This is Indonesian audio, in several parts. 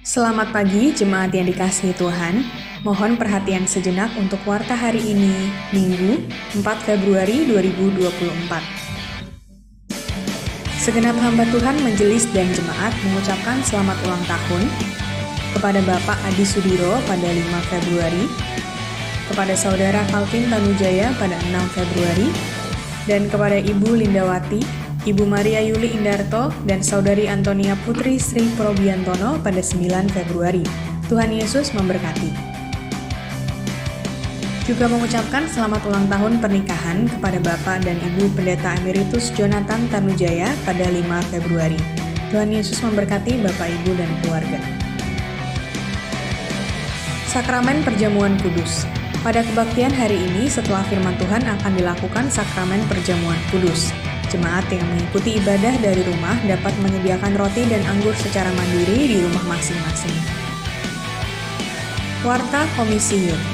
Selamat pagi jemaat yang dikasihi Tuhan. Mohon perhatian sejenak untuk warta hari ini, Minggu 4 Februari 2024. Segenap hamba Tuhan majelis dan jemaat mengucapkan selamat ulang tahun kepada Bapak Adi Sudiro pada 5 Februari, kepada Saudara Calvin Tanujaya pada 6 Februari, dan kepada Ibu Lindawati, Ibu Maria Yuli Indarto, dan Saudari Antonia Putri Sri Probiantono pada 9 Februari. Tuhan Yesus memberkati. Juga mengucapkan selamat ulang tahun pernikahan kepada Bapak dan Ibu Pendeta Emeritus Jonathan Tanujaya pada 5 Februari. Tuhan Yesus memberkati Bapak, Ibu, dan keluarga. Sakramen Perjamuan Kudus. Pada kebaktian hari ini, setelah firman Tuhan akan dilakukan sakramen Perjamuan Kudus. Jemaat yang mengikuti ibadah dari rumah dapat menyediakan roti dan anggur secara mandiri di rumah masing-masing. Warta Komisi Youth.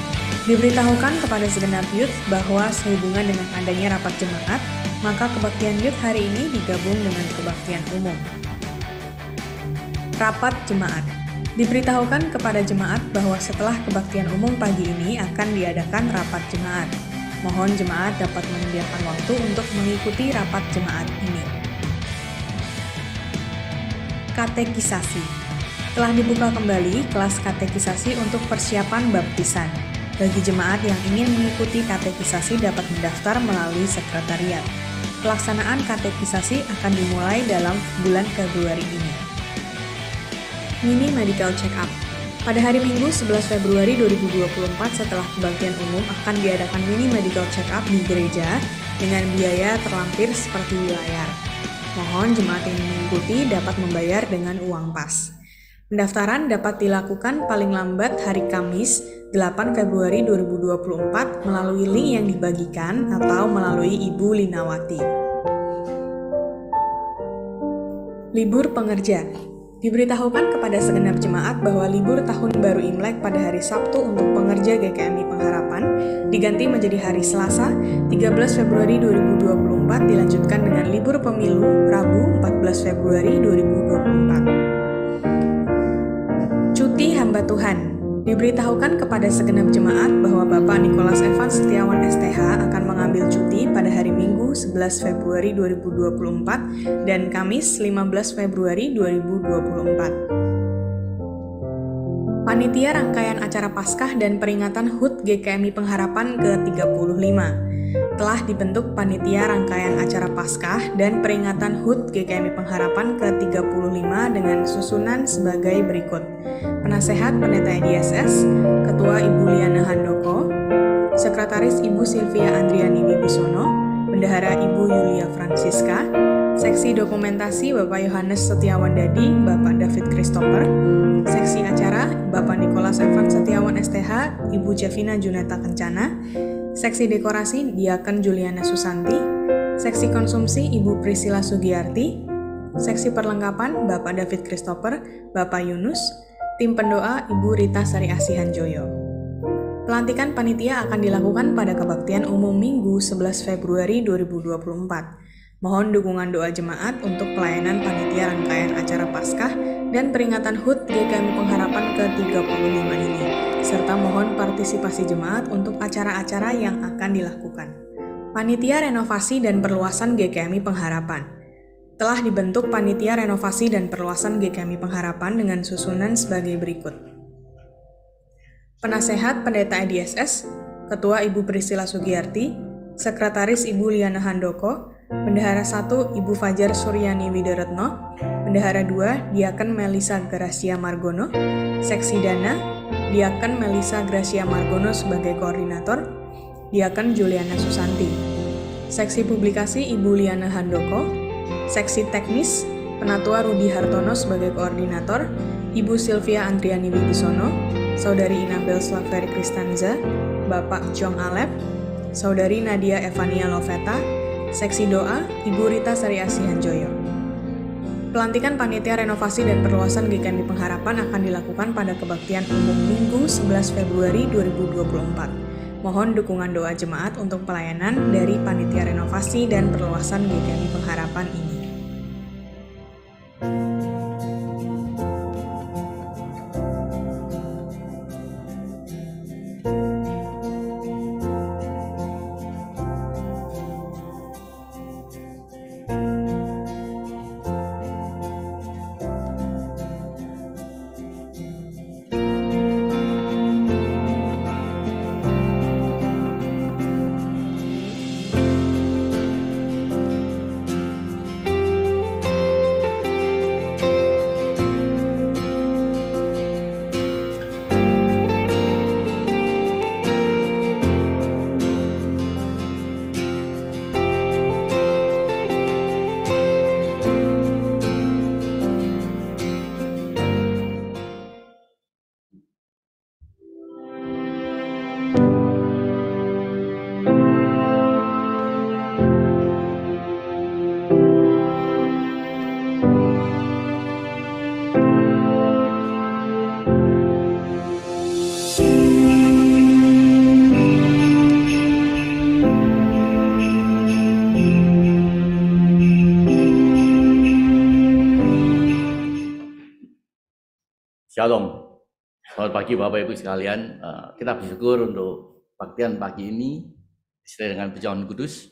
Diberitahukan kepada segenap youth bahwa sehubungan dengan adanya rapat jemaat, maka kebaktian youth hari ini digabung dengan kebaktian umum. Rapat jemaat. Diberitahukan kepada jemaat bahwa setelah kebaktian umum pagi ini akan diadakan rapat jemaat. Mohon jemaat dapat menyediakan waktu untuk mengikuti rapat jemaat ini. Katekisasi. Telah dibuka kembali kelas katekisasi untuk persiapan baptisan. Bagi jemaat yang ingin mengikuti katekisasi dapat mendaftar melalui sekretariat. Pelaksanaan katekisasi akan dimulai dalam bulan Februari ini. Mini Medical Check-up. Pada hari Minggu 11 Februari 2024 setelah kebaktian umum akan diadakan mini medical check-up di gereja dengan biaya terlampir seperti di layar. Mohon jemaat yang mengikuti dapat membayar dengan uang pas. Pendaftaran dapat dilakukan paling lambat hari Kamis 8 Februari 2024 melalui link yang dibagikan atau melalui Ibu Linawati. Libur Pengerja. Diberitahukan kepada segenap jemaat bahwa libur Tahun Baru Imlek pada hari Sabtu untuk pengerja GKMI Pengharapan diganti menjadi hari Selasa 13 Februari 2024 dilanjutkan dengan libur pemilu Rabu 14 Februari 2024. Cuti hamba Tuhan. Diberitahukan kepada segenap jemaat bahwa Bapak Nikolas Evan Setiawan STH akan mengambil cuti pada hari Minggu 11 Februari 2024 dan Kamis 15 Februari 2024. Panitia Rangkaian Acara Paskah dan Peringatan HUT GKMI Pengharapan ke-35. Telah dibentuk Panitia Rangkaian Acara Paskah dan Peringatan HUT GKMI Pengharapan ke-35 dengan susunan sebagai berikut. Penasehat Pendeta EDSS, Ketua Ibu Liana Handoko, Sekretaris Ibu Sylvia Andriani Wibisono, Bendahara Ibu Yulia Francisca, Seksi Dokumentasi Bapak Yohanes Setiawan Dadi, Bapak David Christopher, Seksi Acara Bapak Nikolas Evan Setiawan STH, Ibu Javina Juneta Kencana, Seksi Dekorasi Diaken Juliana Susanti, Seksi Konsumsi Ibu Priscilla Sugiyarti, Seksi Perlengkapan Bapak David Christopher, Bapak Yunus, Tim Pendoa Ibu Rita Sari Asihanjoyo. Pelantikan panitia akan dilakukan pada kebaktian umum Minggu 11 Februari 2024. Mohon dukungan doa jemaat untuk pelayanan panitia rangkaian acara Paskah dan peringatan HUT GKMI Pengharapan ke-35 ini, serta mohon partisipasi jemaat untuk acara-acara yang akan dilakukan. Panitia Renovasi dan Perluasan GKMI Pengharapan. Telah dibentuk Panitia Renovasi dan Perluasan GKMI Pengharapan dengan susunan sebagai berikut. Penasehat Pendeta EDSS, Ketua Ibu Priscilla Sugiyarti, Sekretaris Ibu Liana Handoko, Bendahara 1 Ibu Fajar Suryani Widaretno, Bendahara 2 Diaken Melisa Gracia Margono, Seksi Dana Diaken Melisa Gracia Margono sebagai koordinator, Diaken Juliana Susanti, Seksi Publikasi Ibu Liana Handoko, Seksi Teknis Penatua Rudi Hartono sebagai koordinator, Ibu Sylvia Andriani Wibisono, Saudari Inabel Slaveri Kristanza, Bapak Jong Alep, Saudari Nadia Evania Loveta, Seksi Doa Ibu Rita Sari Asihanjoyo. Pelantikan Panitia Renovasi dan Perluasan GKMI Pengharapan akan dilakukan pada kebaktian umum Minggu 11 Februari 2024. Mohon dukungan doa jemaat untuk pelayanan dari Panitia Renovasi dan Perluasan GKMI Pengharapan ini. Shalom, selamat pagi Bapak Ibu sekalian. Kita bersyukur untuk baktian pagi ini disertai dengan Pujian Kudus.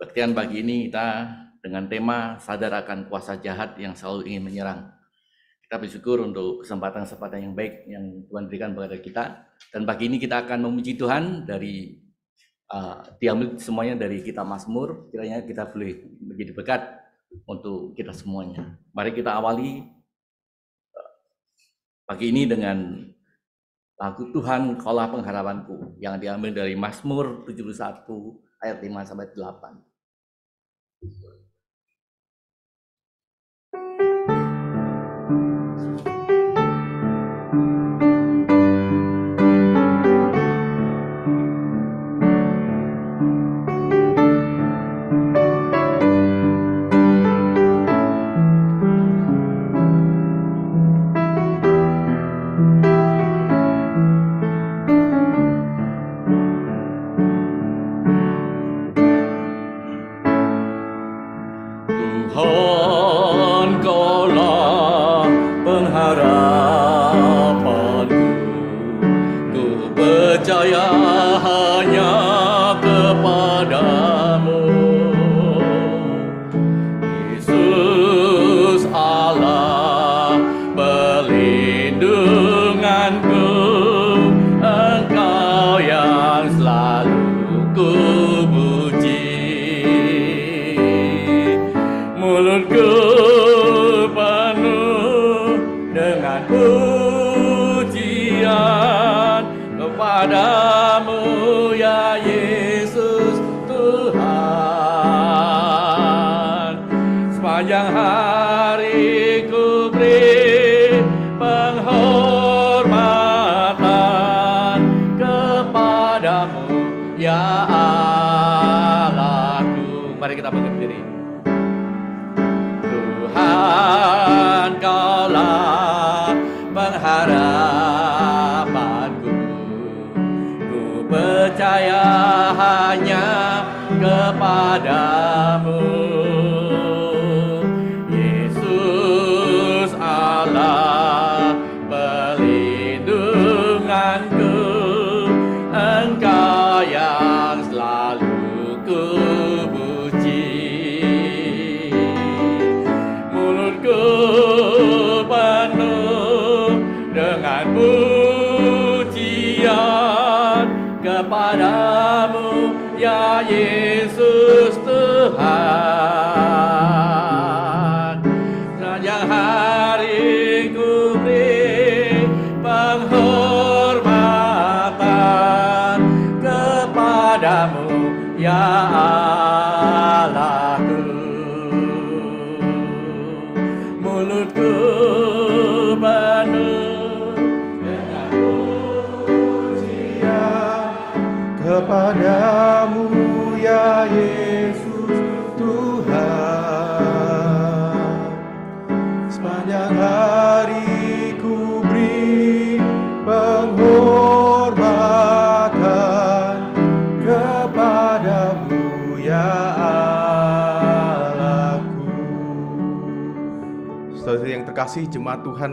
Baktian pagi ini kita dengan tema sadar akan kuasa jahat yang selalu ingin menyerang. Kita bersyukur untuk kesempatan-kesempatan yang baik yang Tuhan berikan kepada kita. Dan pagi ini kita akan memuji Tuhan dari diambil semuanya dari kitab Mazmur. Kiranya kita boleh menjadi berkat untuk kita semuanya. Mari kita awali pagi ini dengan lagu Tuhan Kaulah Pengharapanku yang diambil dari Mazmur 71 ayat 5 sampai 8. Sepanjang hari ku beri penghormatan kepadamu ya Allahku. Mari kita berdiri. Tuhan, Kaulah pengharapanku, ku percaya hanya kepadamu. Kepadamu ya Yesus Tuhan, sepanjang hari ku beri penghormatan kepadamu ya Allahku. Mulutku penuh dengan pujian kepadamu ya Yesus Tuhan, sepanjang hari ku beri penghormatan kepadamu ya Allahku. Saudara yang terkasih, jemaat Tuhan,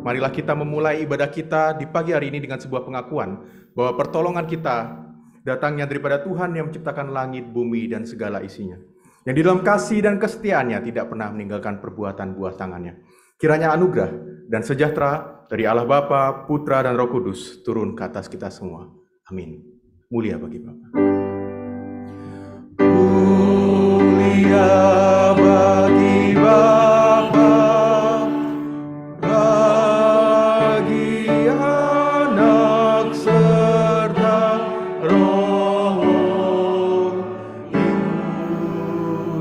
marilah kita memulai ibadah kita di pagi hari ini dengan sebuah pengakuan bahwa pertolongan kita datangnya daripada Tuhan yang menciptakan langit, bumi, dan segala isinya. Yang di dalam kasih dan kesetiaannya tidak pernah meninggalkan perbuatan buah tangannya. Kiranya anugerah dan sejahtera dari Allah Bapa, Putra, dan Roh Kudus turun ke atas kita semua. Amin. Mulia bagi Bapa. Mulia bagi Bapa, bagi Anak serta Roh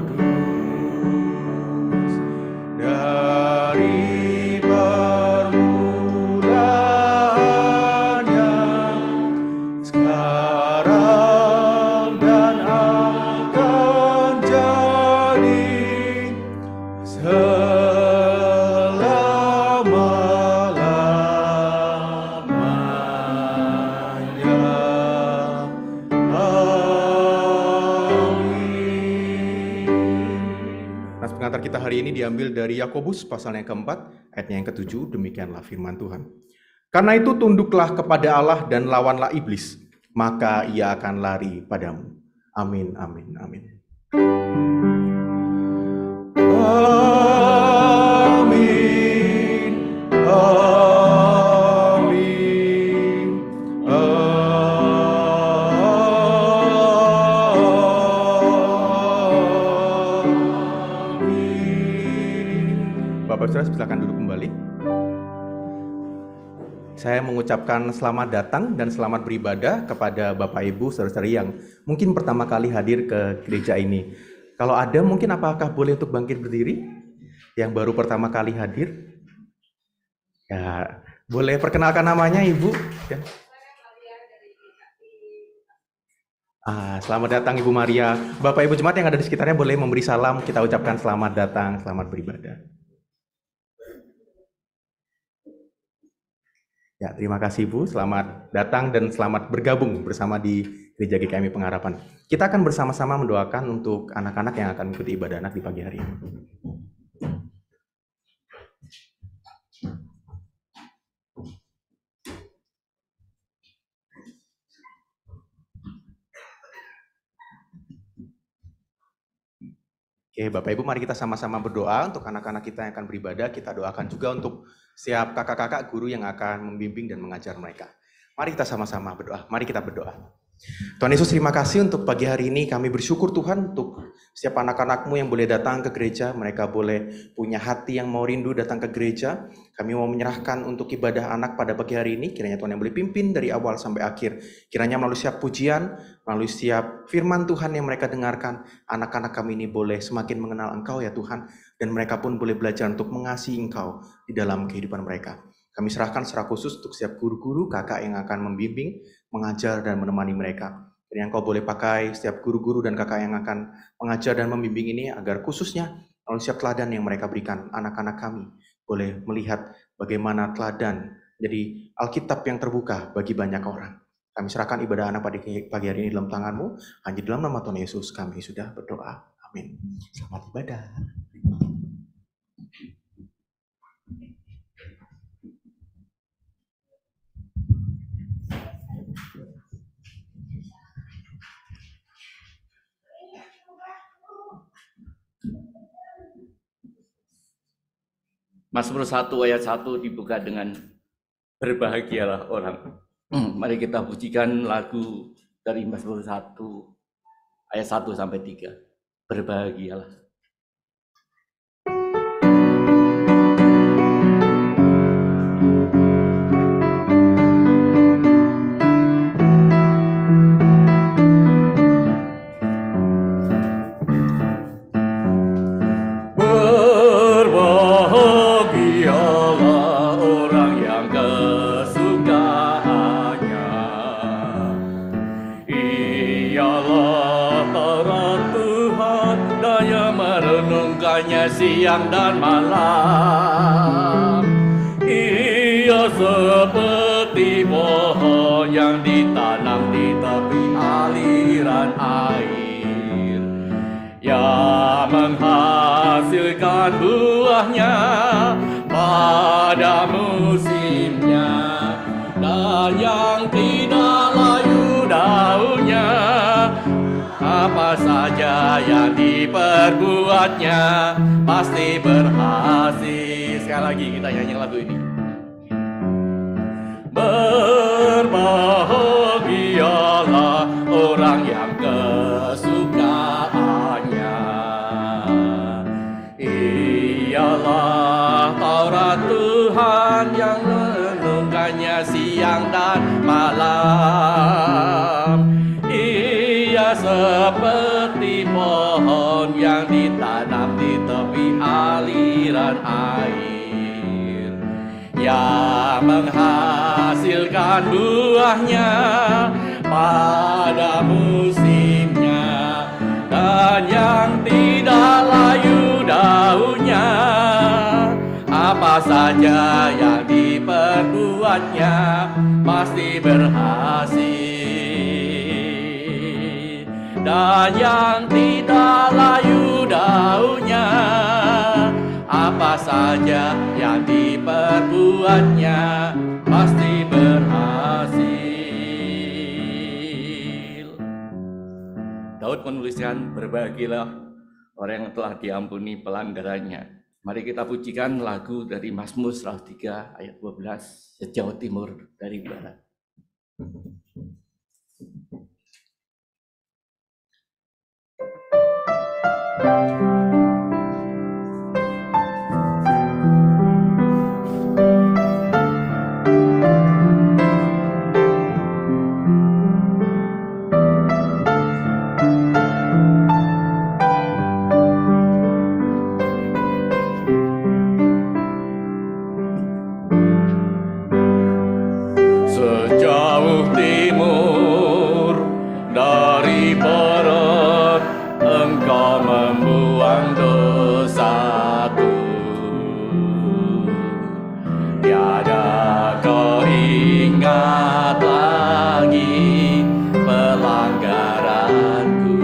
Kudus, dari permulaannya, sekarang dan akan jadi selama-lamanya. Amin. Nas pengantar kita hari ini diambil dari Yakobus pasal yang keempat Ayatnya yang ke-7, demikianlah firman Tuhan. Karena itu tunduklah kepada Allah dan lawanlah iblis, maka ia akan lari padamu. Amin, amin, amin. Amin, amin, amin. Bapak Saudara silakan duduk kembali. Saya mengucapkan selamat datang dan selamat beribadah kepada Bapak Ibu saudara-saudari yang mungkin pertama kali hadir ke gereja ini. Kalau ada mungkin apakah boleh untuk bangkit berdiri? Yang baru pertama kali hadir? Ya, boleh perkenalkan namanya Ibu? Ya. Selamat datang Ibu Maria. Bapak Ibu jemaat yang ada di sekitarnya boleh memberi salam, kita ucapkan selamat datang, selamat beribadah. Ya, terima kasih Bu, selamat datang dan selamat bergabung bersama di Gereja GKMI Pengharapan. Kita akan bersama-sama mendoakan untuk anak-anak yang akan mengikuti ibadah anak di pagi hari ini. Oke, Bapak Ibu, mari kita sama-sama berdoa untuk anak-anak kita yang akan beribadah. Kita doakan juga untuk setiap kakak-kakak guru yang akan membimbing dan mengajar mereka. Mari kita sama-sama berdoa. Mari kita berdoa. Tuhan Yesus, terima kasih untuk pagi hari ini. Kami bersyukur Tuhan untuk setiap anak-anak-Mu yang boleh datang ke gereja. Mereka boleh punya hati yang mau rindu datang ke gereja. Kami mau menyerahkan untuk ibadah anak pada pagi hari ini. Kiranya Tuhan yang boleh pimpin dari awal sampai akhir. Kiranya melalui setiap pujian, melalui setiap firman Tuhan yang mereka dengarkan, anak-anak kami ini boleh semakin mengenal Engkau ya Tuhan. Dan mereka pun boleh belajar untuk mengasihi Engkau di dalam kehidupan mereka. Kami serahkan secara khusus untuk setiap guru-guru, kakak yang akan membimbing, mengajar dan menemani mereka. Kiranya Engkau boleh pakai setiap guru-guru dan kakak yang akan mengajar dan membimbing ini agar khususnya melalui setiap teladan yang mereka berikan, anak-anak kami boleh melihat bagaimana teladan jadi Alkitab yang terbuka bagi banyak orang. Kami serahkan ibadah anak pada pagi hari ini dalam tangan-Mu. Hanya dalam nama Tuhan Yesus kami sudah berdoa. Amin. Selamat ibadah. Mazmur 1 ayat 1 dibuka dengan berbahagialah orang. Mari kita pujikan lagu dari Mazmur 1 ayat 1 sampai 3. Berbahagialah. Siang dan malam, ia seperti pohon yang ditanam di tepi aliran air, yang menghasilkan buahnya pada musimnya, dan yang tidak layu daunnya. Apa saja yang diperbuatnya pasti berhasil. Sekali lagi kita nyanyi lagu ini. Berbahagialah orang yang kesukaannya ialah Taurat Tuhan yang merenungkannya siang dan malam. Seperti pohon yang ditanam di tepi aliran air, yang menghasilkan buahnya pada musimnya, dan yang tidak layu daunnya. Apa saja yang diperbuatnya pasti berhasil. Dan yang tidak layu daunnya, apa saja saja yang diperbuatnya pasti berhasil. Daud menuliskan, berbahagialah orang yang telah diampuni pelanggarannya. Mari kita pujikan lagu dari Mazmur 103 ayat 12, sejauh timur dari barat. Sejauh timur dari barat, Engkau membuang dosaku. Tiada kau ingat lagi pelanggaranku.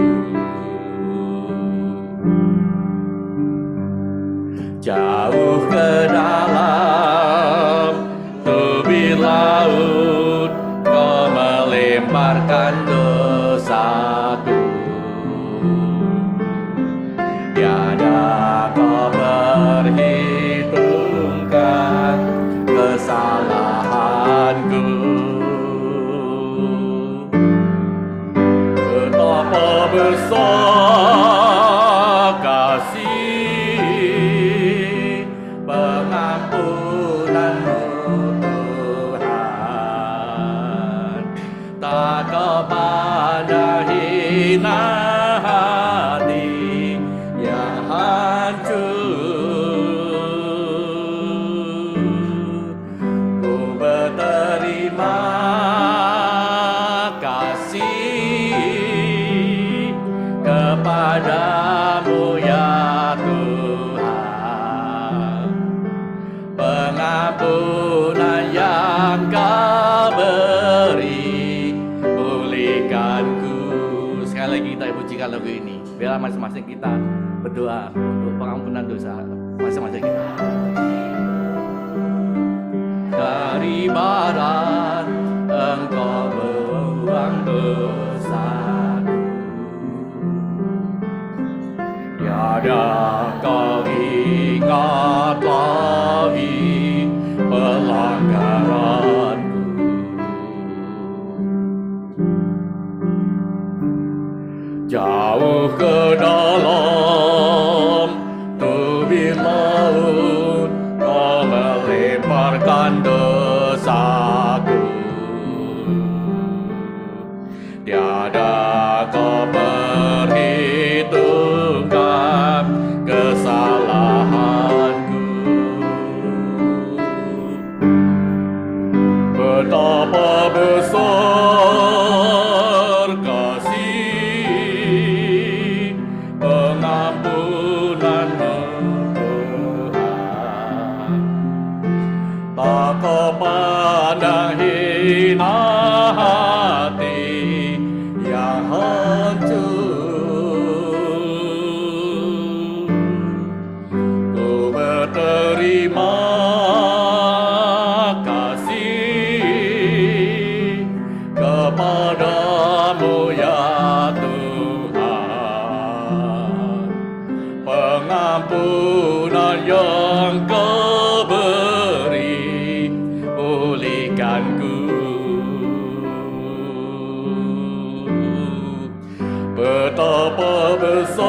Jauh ke dalam tubir laut, kau melemparkan dosaku. Tiada kau perhitungkan kesalahanku. Betapa besar kasih pengampunanmu Tuhan, tak kau pandang hina hati yang hancur. Ku berterima kasih kepadamu ya Tuhan, pengampunan yang kau beri pulihkanku. Sekali lagi kita pujikan lagu ini. Biar masing-masing kita berdoa untuk pengampunan dosa masing-masing kita. Dari barat Engkau membuang dosaku. Tiada kau ingat lagi pelanggaranku. Jauh ke dalam tubir laut, kau melemparkan dosaku. Tiada kau perhitungkan kesalahanku. Betapa besar kasih pengampunanmu Tuhan, tak kau pandang hina hati yang hancur. Ku berterima kasih kepadamu ya Tuhan, pengampunan yang kau beri pulihkanku. Betapa besar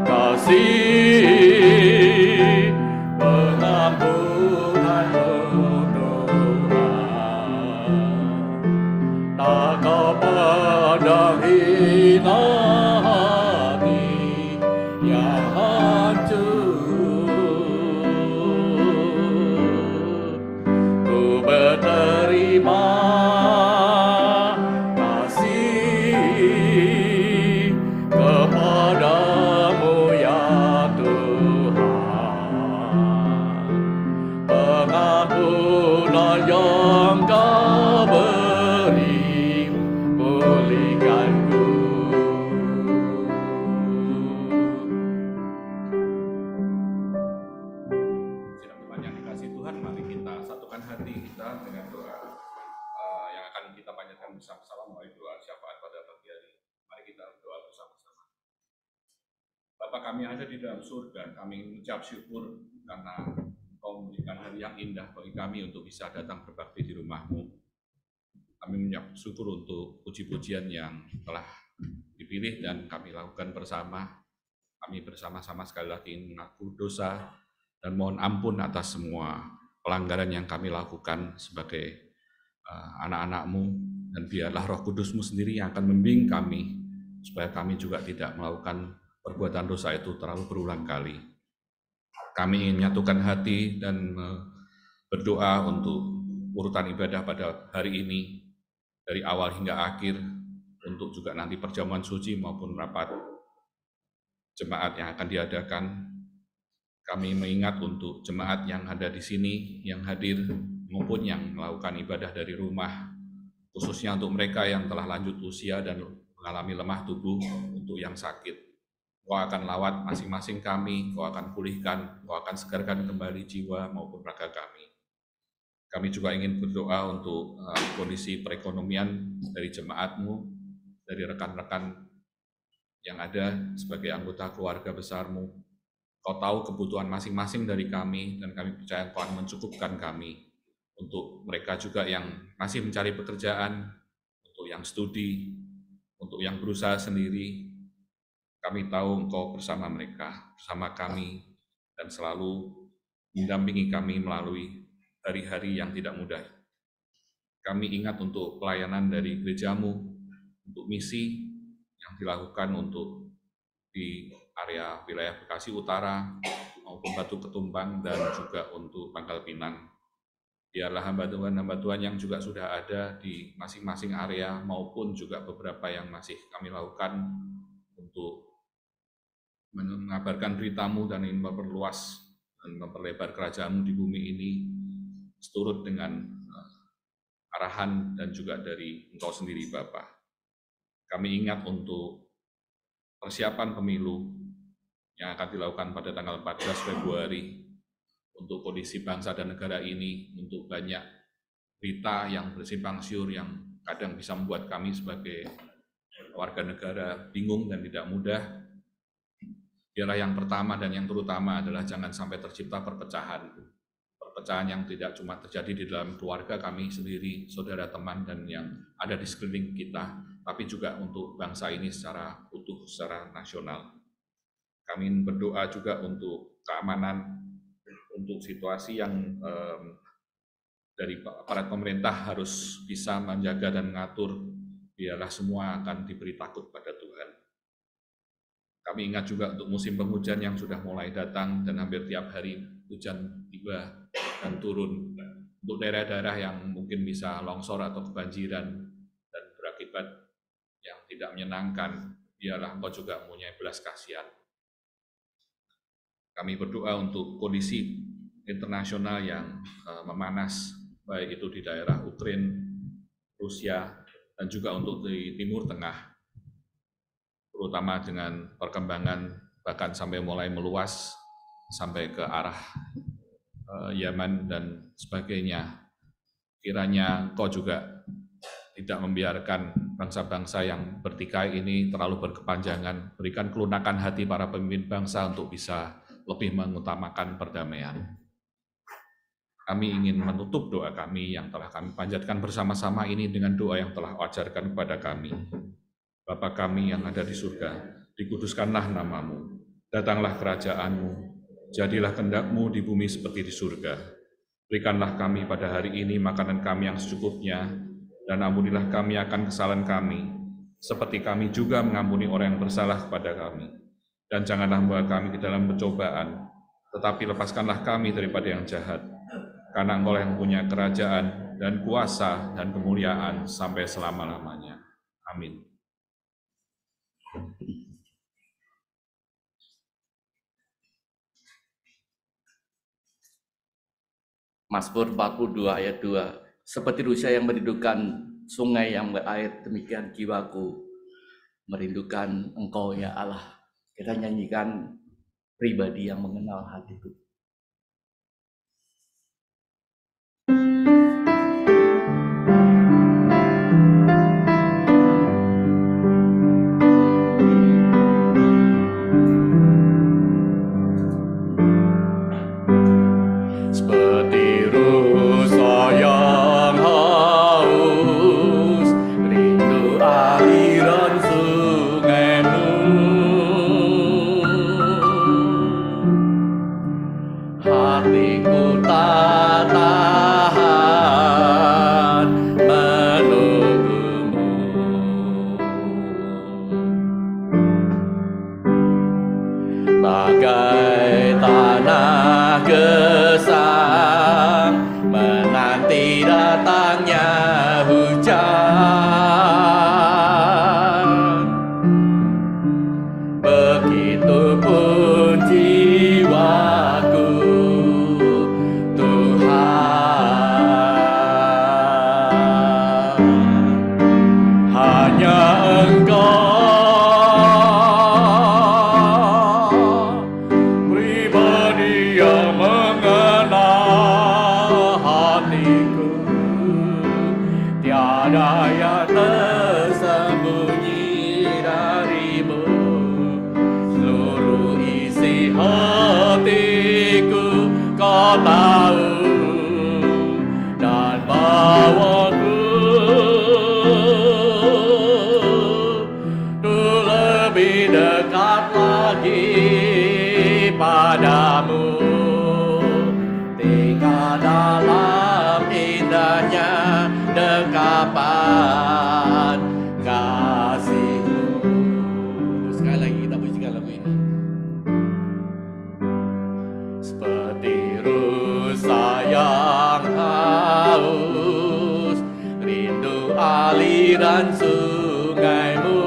kasih pengampunanmu Tuhan, tak kau pandang hina hati yang hancur. Ku berterima kasih kepadamu ya Tuhan, pengampunan yang kau beri pulihkanku. Bapa kami yang ada di dalam surga, kami mengucap syukur karena Engkau memberikan hari yang indah bagi kami untuk bisa datang berbakti di rumah-Mu. Kami mengucap syukur untuk puji-pujian yang telah dipilih dan kami lakukan bersama. Kami bersama-sama sekali lagi mengaku dosa dan mohon ampun atas semua pelanggaran yang kami lakukan sebagai anak-anak-Mu, dan biarlah Roh Kudus-Mu sendiri yang akan membimbing kami supaya kami juga tidak melakukan perbuatan dosa itu terlalu berulang kali. Kami ingin menyatukan hati dan berdoa untuk urutan ibadah pada hari ini dari awal hingga akhir, untuk juga nanti perjamuan suci maupun rapat jemaat yang akan diadakan. Kami mengingat untuk jemaat yang ada di sini, yang hadir maupun yang melakukan ibadah dari rumah, khususnya untuk mereka yang telah lanjut usia dan mengalami lemah tubuh, untuk yang sakit. Kau akan lawat masing-masing kami, Kau akan pulihkan, Kau akan segarkan kembali jiwa maupun raga kami. Kami juga ingin berdoa untuk kondisi perekonomian dari jemaat-Mu, dari rekan-rekan yang ada sebagai anggota keluarga besar-Mu. Kau tahu kebutuhan masing-masing dari kami, dan kami percaya Kau akan mencukupkan kami. Untuk mereka juga yang masih mencari pekerjaan, untuk yang studi, untuk yang berusaha sendiri, kami tahu Engkau bersama mereka, bersama kami, dan selalu mendampingi kami melalui hari-hari yang tidak mudah. Kami ingat untuk pelayanan dari gereja-Mu, untuk misi yang dilakukan untuk di area wilayah Bekasi Utara, maupun Batu Ketumbang, dan juga untuk Pangkal Pinang. Biarlah hamba Tuhan yang juga sudah ada di masing-masing area, maupun juga beberapa yang masih kami lakukan untuk mengabarkan berita-Mu dan ingin memperluas dan memperlebar kerajaan-Mu di bumi ini, seturut dengan arahan dan juga dari Engkau sendiri, Bapa. Kami ingat untuk persiapan pemilu yang akan dilakukan pada tanggal 14 Februari, untuk kondisi bangsa dan negara ini, untuk banyak berita yang bersimpang siur yang kadang bisa membuat kami sebagai warga negara bingung dan tidak mudah. Biarlah yang pertama dan yang terutama adalah jangan sampai tercipta perpecahan. Perpecahan yang tidak cuma terjadi di dalam keluarga kami sendiri, saudara, teman, dan yang ada di sekeliling kita, tapi juga untuk bangsa ini secara utuh, secara nasional. Kami berdoa juga untuk keamanan, untuk situasi yang dari aparat pemerintah harus bisa menjaga dan mengatur. Biarlah semua akan diberi takut pada Tuhan. Kami ingat juga untuk musim penghujan yang sudah mulai datang, dan hampir tiap hari hujan tiba dan turun. Untuk daerah-daerah yang mungkin bisa longsor atau kebanjiran dan berakibat yang tidak menyenangkan, biarlah Engkau juga mempunyai belas kasihan. Kami berdoa untuk kondisi internasional yang memanas, baik itu di daerah Ukraina, Rusia, dan juga untuk di Timur Tengah, terutama dengan perkembangan bahkan sampai mulai meluas sampai ke arah Yaman dan sebagainya. Kiranya Engkau juga tidak membiarkan bangsa-bangsa yang bertikai ini terlalu berkepanjangan. Berikan kelunakan hati para pemimpin bangsa untuk bisa lebih mengutamakan perdamaian. Kami ingin menutup doa kami yang telah kami panjatkan bersama-sama ini dengan doa yang telah ajarkan kepada kami. Bapa kami yang ada di surga, dikuduskanlah nama-Mu, datanglah kerajaan-Mu, jadilah kehendak-Mu di bumi seperti di surga. Berikanlah kami pada hari ini makanan kami yang secukupnya, dan ampunilah kami akan kesalahan kami, seperti kami juga mengampuni orang yang bersalah kepada kami. Dan janganlah membawa kami ke dalam pencobaan, tetapi lepaskanlah kami daripada yang jahat, karena Engkau yang punya kerajaan dan kuasa dan kemuliaan sampai selama-lamanya. Amin. Mazmur 42 ayat 2. Seperti rusa yang merindukan sungai yang berair, demikian jiwaku merindukan Engkau ya Allah. Kita nyanyikan pribadi yang mengenal hatiku. aliran sungaimu. Hatiku tak tahan menunggumu. Bagai tanah gersang menanti datangnya hujan, begitupun jiwaku Tuhan, hanya Engkau pribadi yang mengenal hatiku, tiada yang tersembunyi darimu. Seluruh isi hatiku Kau tahu, dan bawaku tuh lebih dekat lagi padamu, tinggal dalam indahnya dekapan kasih-Mu. Sekali lagi kita pujikan lagu ini. Seperti rusa yang haus, rindu aliran sungaimu.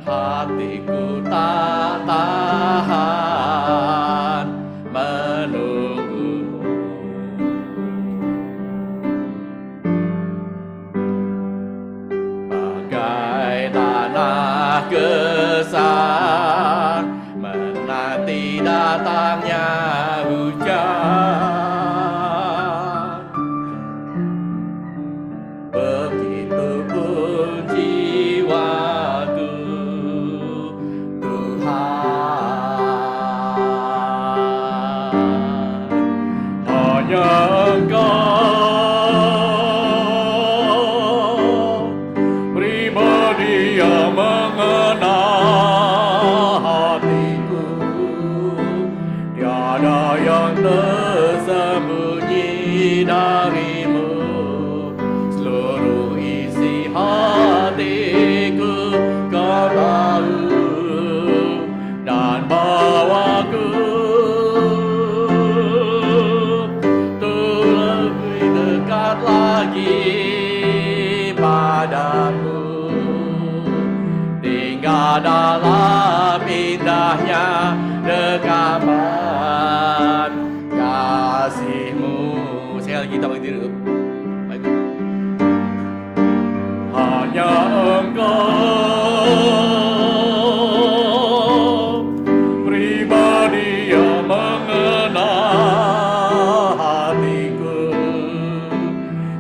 Hatiku tak tahan menunggumu. Bagai tanah gersang menanti datangnya hujan, begitupun jiwaku Tuhan, hanya Engkau pribadi yang mengenal hatiku, tiada yang tersembunyi darimu. Seluruh isi hatiku Kau tahu, dan bawaku tuh lebih dekat lagi padamu, tinggal dalam indahnya dekapan kasih-Mu. Sekali lagi kita berdiri. Hanya Engkau pribadi yang mengenal hatiku,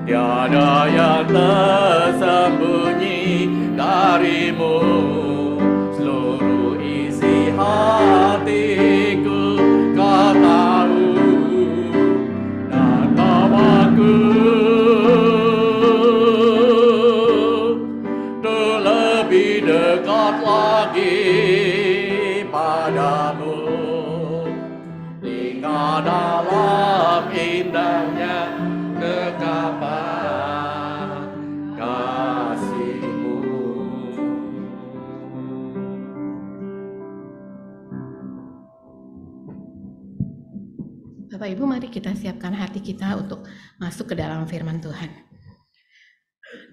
tiada yang tersembunyi darimu. Seluruh isi hatiku Kau tahu, dan bawaku tuh lebih dekat lagi padamu, tinggal dalam indahnya dekapan kasih-Mu. Bapak Ibu, mari kita siapkan hati kita untuk masuk ke dalam firman Tuhan.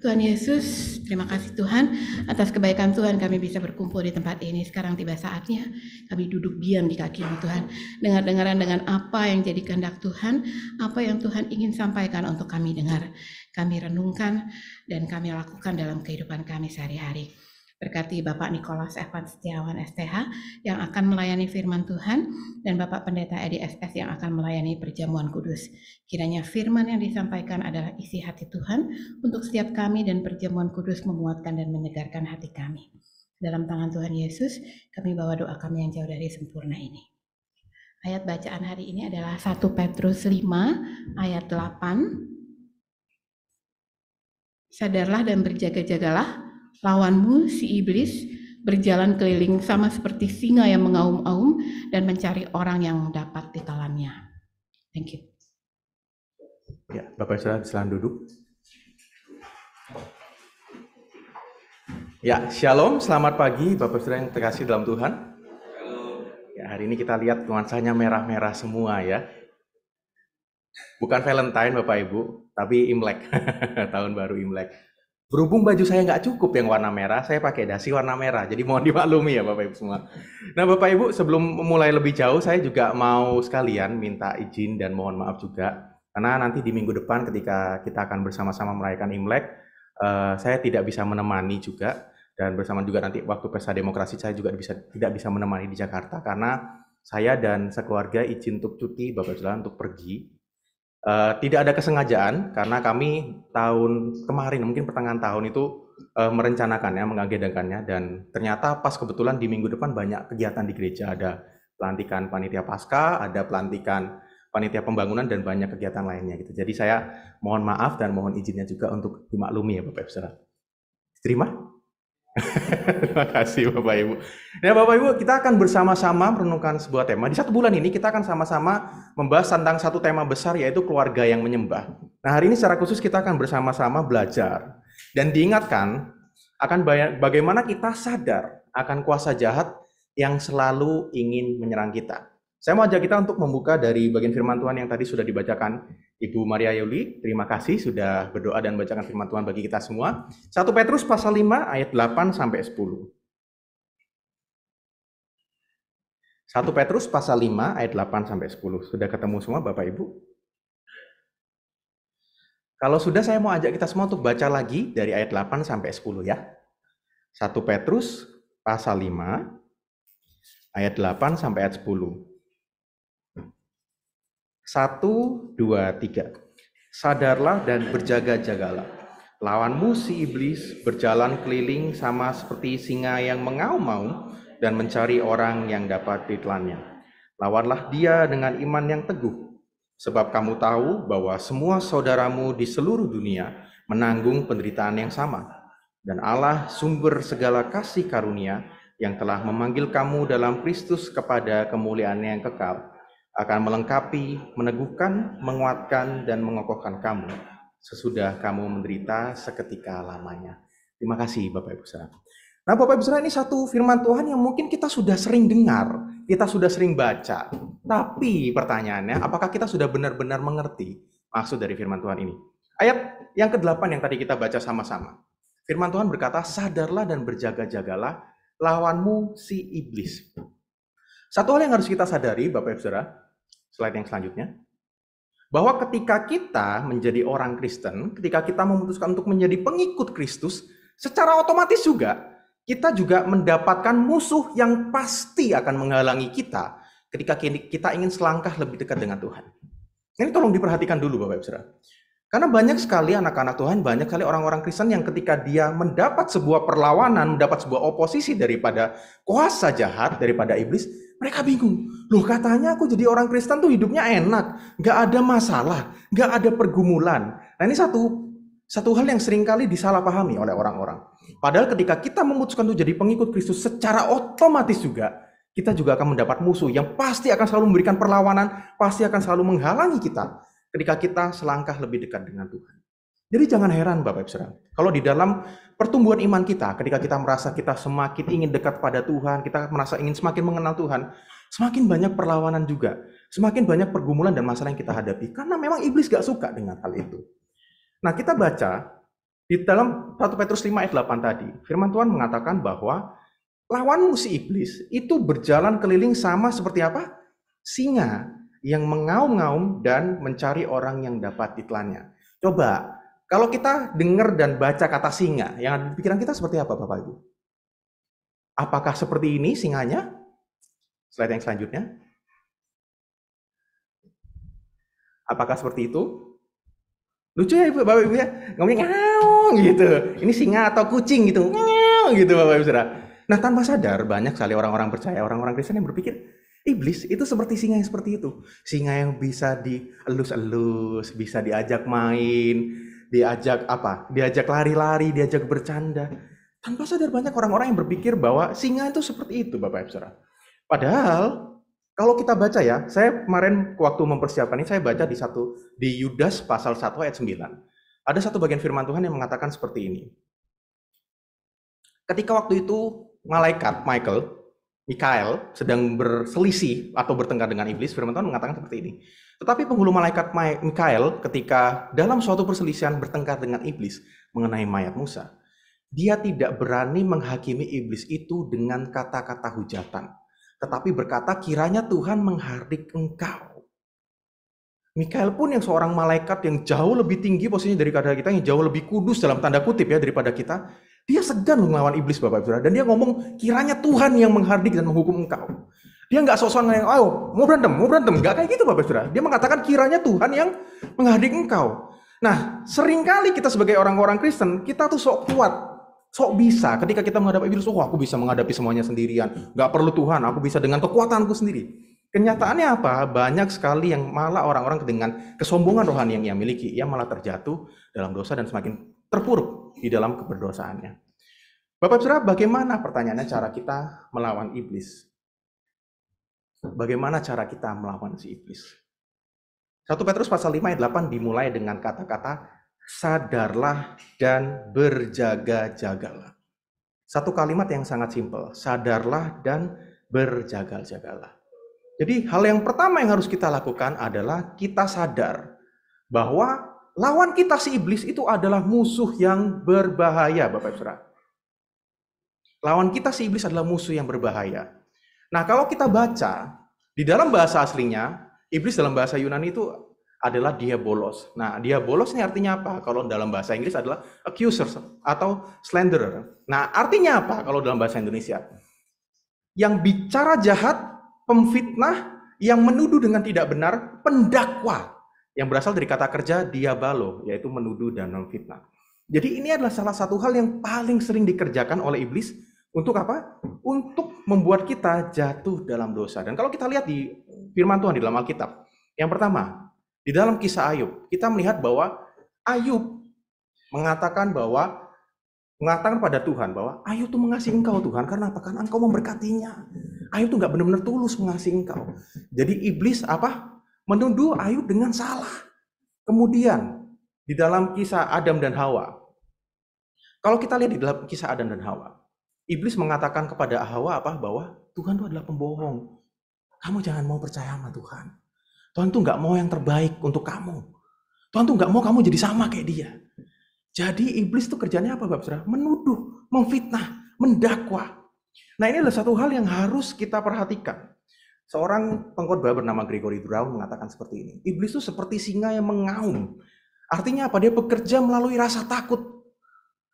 Tuhan Yesus, terima kasih Tuhan atas kebaikan Tuhan kami bisa berkumpul di tempat ini. Sekarang tiba saatnya kami duduk diam di kaki-Mu Tuhan, dengar-dengaran dengan apa yang jadi kehendak Tuhan, apa yang Tuhan ingin sampaikan untuk kami dengar, kami renungkan dan kami lakukan dalam kehidupan kami sehari-hari. Berkati Bapak Nikolas Evan Setiawan STH yang akan melayani firman Tuhan, dan Bapak Pendeta Edi SS yang akan melayani perjamuan kudus. Kiranya firman yang disampaikan adalah isi hati Tuhan untuk setiap kami, dan perjamuan kudus memuatkan dan menyegarkan hati kami. Dalam tangan Tuhan Yesus, kami bawa doa kami yang jauh dari sempurna ini. Ayat bacaan hari ini adalah 1 Petrus 5 ayat 8 Sadarlah dan berjaga-jagalah, lawanmu si iblis berjalan keliling sama seperti singa yang mengaum-aum dan mencari orang yang dapat ditelannya. Thank you. Ya, Bapak Saudara silakan duduk. Ya, Shalom, selamat pagi Bapak Saudara yang terkasih dalam Tuhan. Ya, hari ini kita lihat nuansanya merah-merah semua ya. Bukan Valentine Bapak Ibu, tapi Imlek, tahun baru Imlek. Berhubung baju saya nggak cukup yang warna merah, saya pakai dasi warna merah, jadi mohon dimaklumi ya Bapak Ibu semua. Nah Bapak Ibu, sebelum memulai lebih jauh, saya juga mau sekalian minta izin dan mohon maaf juga, karena nanti di minggu depan ketika kita akan bersama-sama merayakan Imlek, saya tidak bisa menemani juga, dan bersama juga nanti waktu Pesta Demokrasi saya juga tidak bisa menemani di Jakarta, karena saya dan sekeluarga izin untuk cuti Bapak Saudara untuk pergi. Tidak ada kesengajaan karena kami tahun kemarin mungkin pertengahan tahun itu merencanakannya, mengagendakannya, dan ternyata pas kebetulan di minggu depan banyak kegiatan di gereja, ada pelantikan panitia Paskah, ada pelantikan panitia pembangunan dan banyak kegiatan lainnya gitu. Jadi saya mohon maaf dan mohon izinnya juga untuk dimaklumi ya Bapak Ibu Saudara. Terima. Terima kasih Bapak Ibu. Nah Bapak Ibu, kita akan bersama-sama merenungkan sebuah tema. Di 1 bulan ini kita akan sama-sama membahas tentang satu tema besar, yaitu keluarga yang menyembah. Nah hari ini secara khusus kita akan bersama-sama belajar dan diingatkan akan bagaimana kita sadar akan kuasa jahat yang selalu ingin menyerang kita. Saya mau ajak kita untuk membuka dari bagian firman Tuhan yang tadi sudah dibacakan Ibu Maria Yuli. Terima kasih sudah berdoa dan bacakan firman Tuhan bagi kita semua. 1 Petrus pasal 5 ayat 8 sampai 10. 1 Petrus pasal 5 ayat 8 sampai 10. Sudah ketemu semua Bapak Ibu? Kalau sudah, saya mau ajak kita semua untuk baca lagi dari ayat 8 sampai 10 ya. 1 Petrus pasal 5 ayat 8 sampai ayat 10. 1, 2, 3. Sadarlah dan berjaga-jagalah. Lawanmu si iblis berjalan keliling sama seperti singa yang mengaum-aum dan mencari orang yang dapat ditelannya. Lawanlah dia dengan iman yang teguh, sebab kamu tahu bahwa semua saudaramu di seluruh dunia menanggung penderitaan yang sama. Dan Allah sumber segala kasih karunia yang telah memanggil kamu dalam Kristus kepada kemuliaan yang kekal, akan melengkapi, meneguhkan, menguatkan, dan mengokohkan kamu sesudah kamu menderita seketika lamanya. Terima kasih Bapak Ibu Saudara. Nah Bapak Ibu Saudara, ini satu firman Tuhan yang mungkin kita sudah sering dengar, kita sudah sering baca. Tapi pertanyaannya, apakah kita sudah benar-benar mengerti maksud dari firman Tuhan ini? Ayat yang ke-8 yang tadi kita baca sama-sama. Firman Tuhan berkata, sadarlah dan berjaga-jagalah, lawanmu si iblis. Satu hal yang harus kita sadari Bapak Ibu Saudara, slide yang selanjutnya, bahwa ketika kita menjadi orang Kristen, ketika kita memutuskan untuk menjadi pengikut Kristus, secara otomatis juga kita juga mendapatkan musuh yang pasti akan menghalangi kita ketika kita ingin selangkah lebih dekat dengan Tuhan. Ini tolong diperhatikan dulu Bapak Ibu Saudara. Karena banyak sekali anak-anak Tuhan, banyak sekali orang-orang Kristen yang ketika dia mendapat sebuah perlawanan, mendapat sebuah oposisi daripada kuasa jahat, daripada iblis, mereka bingung. Loh katanya aku jadi orang Kristen tuh hidupnya enak, nggak ada masalah, nggak ada pergumulan. Nah ini satu hal yang seringkali disalahpahami oleh orang-orang. Padahal ketika kita memutuskan untuk jadi pengikut Kristus, secara otomatis juga kita juga akan mendapat musuh yang pasti akan selalu memberikan perlawanan, pasti akan selalu menghalangi kita ketika kita selangkah lebih dekat dengan Tuhan. Jadi jangan heran Bapak Ibu Saudara, kalau di dalam pertumbuhan iman kita, ketika kita merasa kita semakin ingin dekat pada Tuhan, kita merasa ingin semakin mengenal Tuhan, semakin banyak perlawanan juga, semakin banyak pergumulan dan masalah yang kita hadapi, karena memang iblis gak suka dengan hal itu. Nah kita baca, di dalam 1 Petrus 5 ayat 8 tadi, firman Tuhan mengatakan bahwa lawanmu si iblis itu berjalan keliling sama seperti apa? Singa yang mengaum-ngaum dan mencari orang yang dapat ditelannya. Coba, kalau kita dengar dan baca kata singa, yang ada di pikiran kita seperti apa Bapak Ibu? Apakah seperti ini singanya? Slide yang selanjutnya. Apakah seperti itu? Lucu ya Bapak Ibu ya, ngomongnya ngaung gitu. Ini singa atau kucing gitu, ngaung gitu Bapak Ibu Saudara. Nah tanpa sadar banyak sekali orang-orang percaya, orang-orang Kristen yang berpikir iblis itu seperti singa yang seperti itu. Singa yang bisa dielus-elus, bisa diajak main, diajak apa? Diajak lari-lari, diajak bercanda. Tanpa sadar banyak orang-orang yang berpikir bahwa singa itu seperti itu, Bapak Ibu Saudara. Padahal kalau kita baca ya, saya kemarin waktu mempersiapkan ini saya baca di Yudas pasal 1 ayat 9. Ada satu bagian firman Tuhan yang mengatakan seperti ini. Ketika waktu itu malaikat Mikael sedang berselisih atau bertengkar dengan iblis, firman Tuhan mengatakan seperti ini. Tetapi penghulu malaikat Mikael ketika dalam suatu perselisihan bertengkar dengan iblis mengenai mayat Musa, dia tidak berani menghakimi iblis itu dengan kata-kata hujatan, tetapi berkata, kiranya Tuhan menghardik engkau. Mikael pun yang seorang malaikat yang jauh lebih tinggi posisinya daripada kita, yang jauh lebih kudus dalam tanda kutip ya daripada kita, dia segan melawan iblis, Bapak Ibu Saudara. Dan dia ngomong, kiranya Tuhan yang menghardik dan menghukum engkau. Dia nggak sok-sokan ngomong, ayo mau berantem. Nggak kayak gitu, Bapak Ibu Saudara. Dia mengatakan kiranya Tuhan yang menghardik engkau. Nah, seringkali kita sebagai orang-orang Kristen, kita tuh sok kuat, sok bisa. Ketika kita menghadapi iblis, oh aku bisa menghadapi semuanya sendirian. Nggak perlu Tuhan, aku bisa dengan kekuatanku sendiri. Kenyataannya apa? Banyak sekali yang malah orang-orang dengan kesombongan rohani yang ia miliki, ia malah terjatuh dalam dosa dan semakin terpuruk di dalam keberdosaannya. Bapak Saudara, bagaimana pertanyaannya cara kita melawan iblis? Bagaimana cara kita melawan si iblis? 1 Petrus pasal 5 ayat 8 dimulai dengan kata-kata sadarlah dan berjaga-jagalah. Satu kalimat yang sangat simpel, sadarlah dan berjaga-jagalah. Jadi hal yang pertama yang harus kita lakukan adalah kita sadar bahwa lawan kita si iblis itu adalah musuh yang berbahaya, Bapak Ibu Saudara. Lawan kita si iblis adalah musuh yang berbahaya. Nah, kalau kita baca di dalam bahasa aslinya, iblis dalam bahasa Yunani itu adalah diabolos. Nah, diabolos ini artinya apa? Kalau dalam bahasa Inggris adalah accuser atau slanderer. Nah, artinya apa kalau dalam bahasa Indonesia? Yang bicara jahat, pemfitnah, yang menuduh dengan tidak benar, pendakwa, yang berasal dari kata kerja diabalo, yaitu menuduh dan memfitnah. Jadi ini adalah salah satu hal yang paling sering dikerjakan oleh iblis untuk apa? Untuk membuat kita jatuh dalam dosa. Dan kalau kita lihat di firman Tuhan di dalam Alkitab, yang pertama, di dalam kisah Ayub, kita melihat bahwa Ayub mengatakan pada Tuhan bahwa Ayub tuh mengasihi engkau Tuhan, karena apa? Karena engkau memberkatinya. Ayub tuh nggak benar-benar tulus mengasihi engkau. Jadi iblis apa? Menuduh Ayub dengan salah. Kemudian di dalam kisah Adam dan Hawa, kalau kita lihat di dalam kisah Adam dan Hawa, iblis mengatakan kepada Hawa apa? Bahwa Tuhan itu adalah pembohong. Kamu jangan mau percaya sama Tuhan. Tuhan tuh nggak mau yang terbaik untuk kamu. Tuhan tuh nggak mau kamu jadi sama kayak dia. Jadi iblis tuh kerjanya apa, Bapak Saudara? Menuduh, memfitnah, mendakwa. Nah, ini adalah satu hal yang harus kita perhatikan. Seorang pengkhotbah bernama Gregory Brown mengatakan seperti ini. Iblis itu seperti singa yang mengaum. Artinya apa? Dia bekerja melalui rasa takut.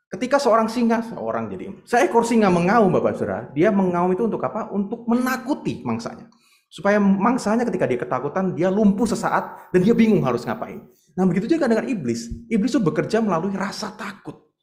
Ketika seekor singa mengaum, Bapak Saudara, dia mengaum itu untuk apa? Untuk menakuti mangsanya. Supaya mangsanya ketika dia ketakutan, dia lumpuh sesaat dan dia bingung harus ngapain. Nah, begitu juga dengan iblis. Iblis itu bekerja melalui rasa takut.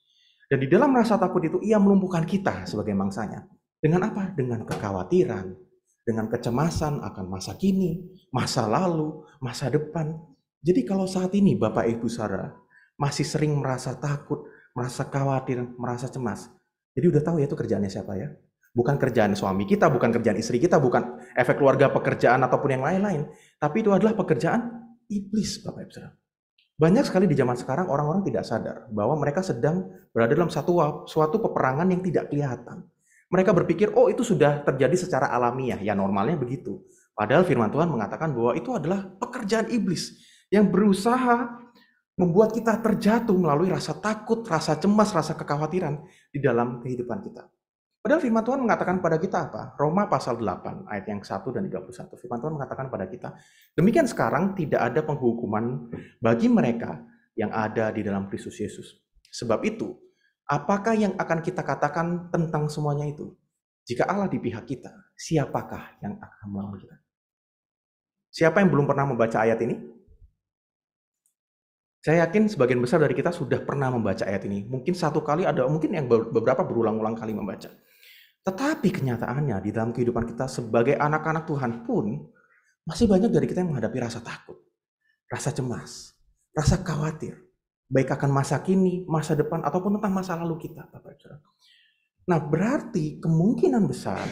Dan di dalam rasa takut itu ia melumpuhkan kita sebagai mangsanya. Dengan apa? Dengan kekhawatiran, dengan kecemasan akan masa kini, masa lalu, masa depan. Jadi kalau saat ini Bapak Ibu Saudara masih sering merasa takut, merasa khawatir, merasa cemas. Jadi udah tahu ya itu kerjaannya siapa ya? Bukan kerjaan suami kita, bukan kerjaan istri kita, bukan efek keluarga, pekerjaan ataupun yang lain-lain. Tapi itu adalah pekerjaan iblis, Bapak Ibu Saudara. Banyak sekali di zaman sekarang orang-orang tidak sadar bahwa mereka sedang berada dalam suatu peperangan yang tidak kelihatan. Mereka berpikir, oh itu sudah terjadi secara alamiah, ya normalnya begitu. Padahal firman Tuhan mengatakan bahwa itu adalah pekerjaan iblis yang berusaha membuat kita terjatuh melalui rasa takut, rasa cemas, rasa kekhawatiran di dalam kehidupan kita. Padahal firman Tuhan mengatakan pada kita apa? Roma pasal 8 ayat yang 1 dan 31. Firman Tuhan mengatakan pada kita, demikian sekarang tidak ada penghukuman bagi mereka yang ada di dalam Kristus Yesus. Sebab itu, apakah yang akan kita katakan tentang semuanya itu? Jika Allah di pihak kita, siapakah yang akan melawan kita? Siapa yang belum pernah membaca ayat ini? Saya yakin sebagian besar dari kita sudah pernah membaca ayat ini. Mungkin satu kali, ada mungkin yang beberapa berulang-ulang kali membaca. Tetapi kenyataannya di dalam kehidupan kita sebagai anak-anak Tuhan pun masih banyak dari kita yang menghadapi rasa takut, rasa cemas, rasa khawatir. baik akan masa kini, masa depan, ataupun tentang masa lalu kita, Bapak Ibu Saudara. Nah, berarti kemungkinan besar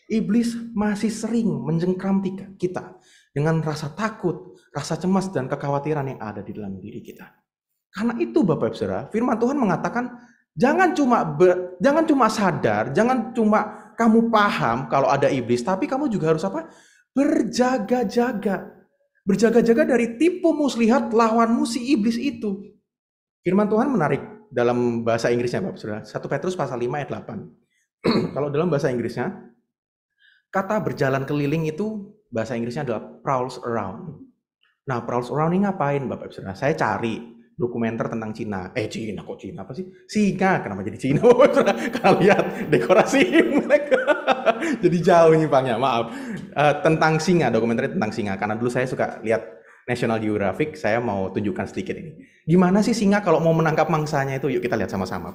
iblis masih sering menjengkram kita dengan rasa takut, rasa cemas, dan kekhawatiran yang ada di dalam diri kita. Karena itu Bapak Ibu Saudara, firman Tuhan mengatakan jangan cuma sadar, jangan cuma kamu paham kalau ada iblis, tapi kamu juga harus apa? Berjaga-jaga. Berjaga-jaga dari tipu muslihat lawanmu si iblis itu. Firman Tuhan menarik dalam bahasa Inggrisnya Bapak Saudara. 1 Petrus pasal 5 ayat 8. Kalau dalam bahasa Inggrisnya, kata berjalan keliling itu bahasa Inggrisnya adalah prowls around. Nah, prowls around ini ngapain Bapak Saudara? Saya cari dokumenter tentang Cina. Cina kok Cina apa sih? Singa, kenapa jadi Cina? Karena lihat dekorasi mereka. Jadi jauh nyimpangnya, maaf. Tentang singa, dokumenter tentang singa. Karena dulu saya suka lihat National Geographic, saya mau tunjukkan sedikit ini. Gimana sih singa kalau mau menangkap mangsanya itu? Yuk kita lihat sama-sama.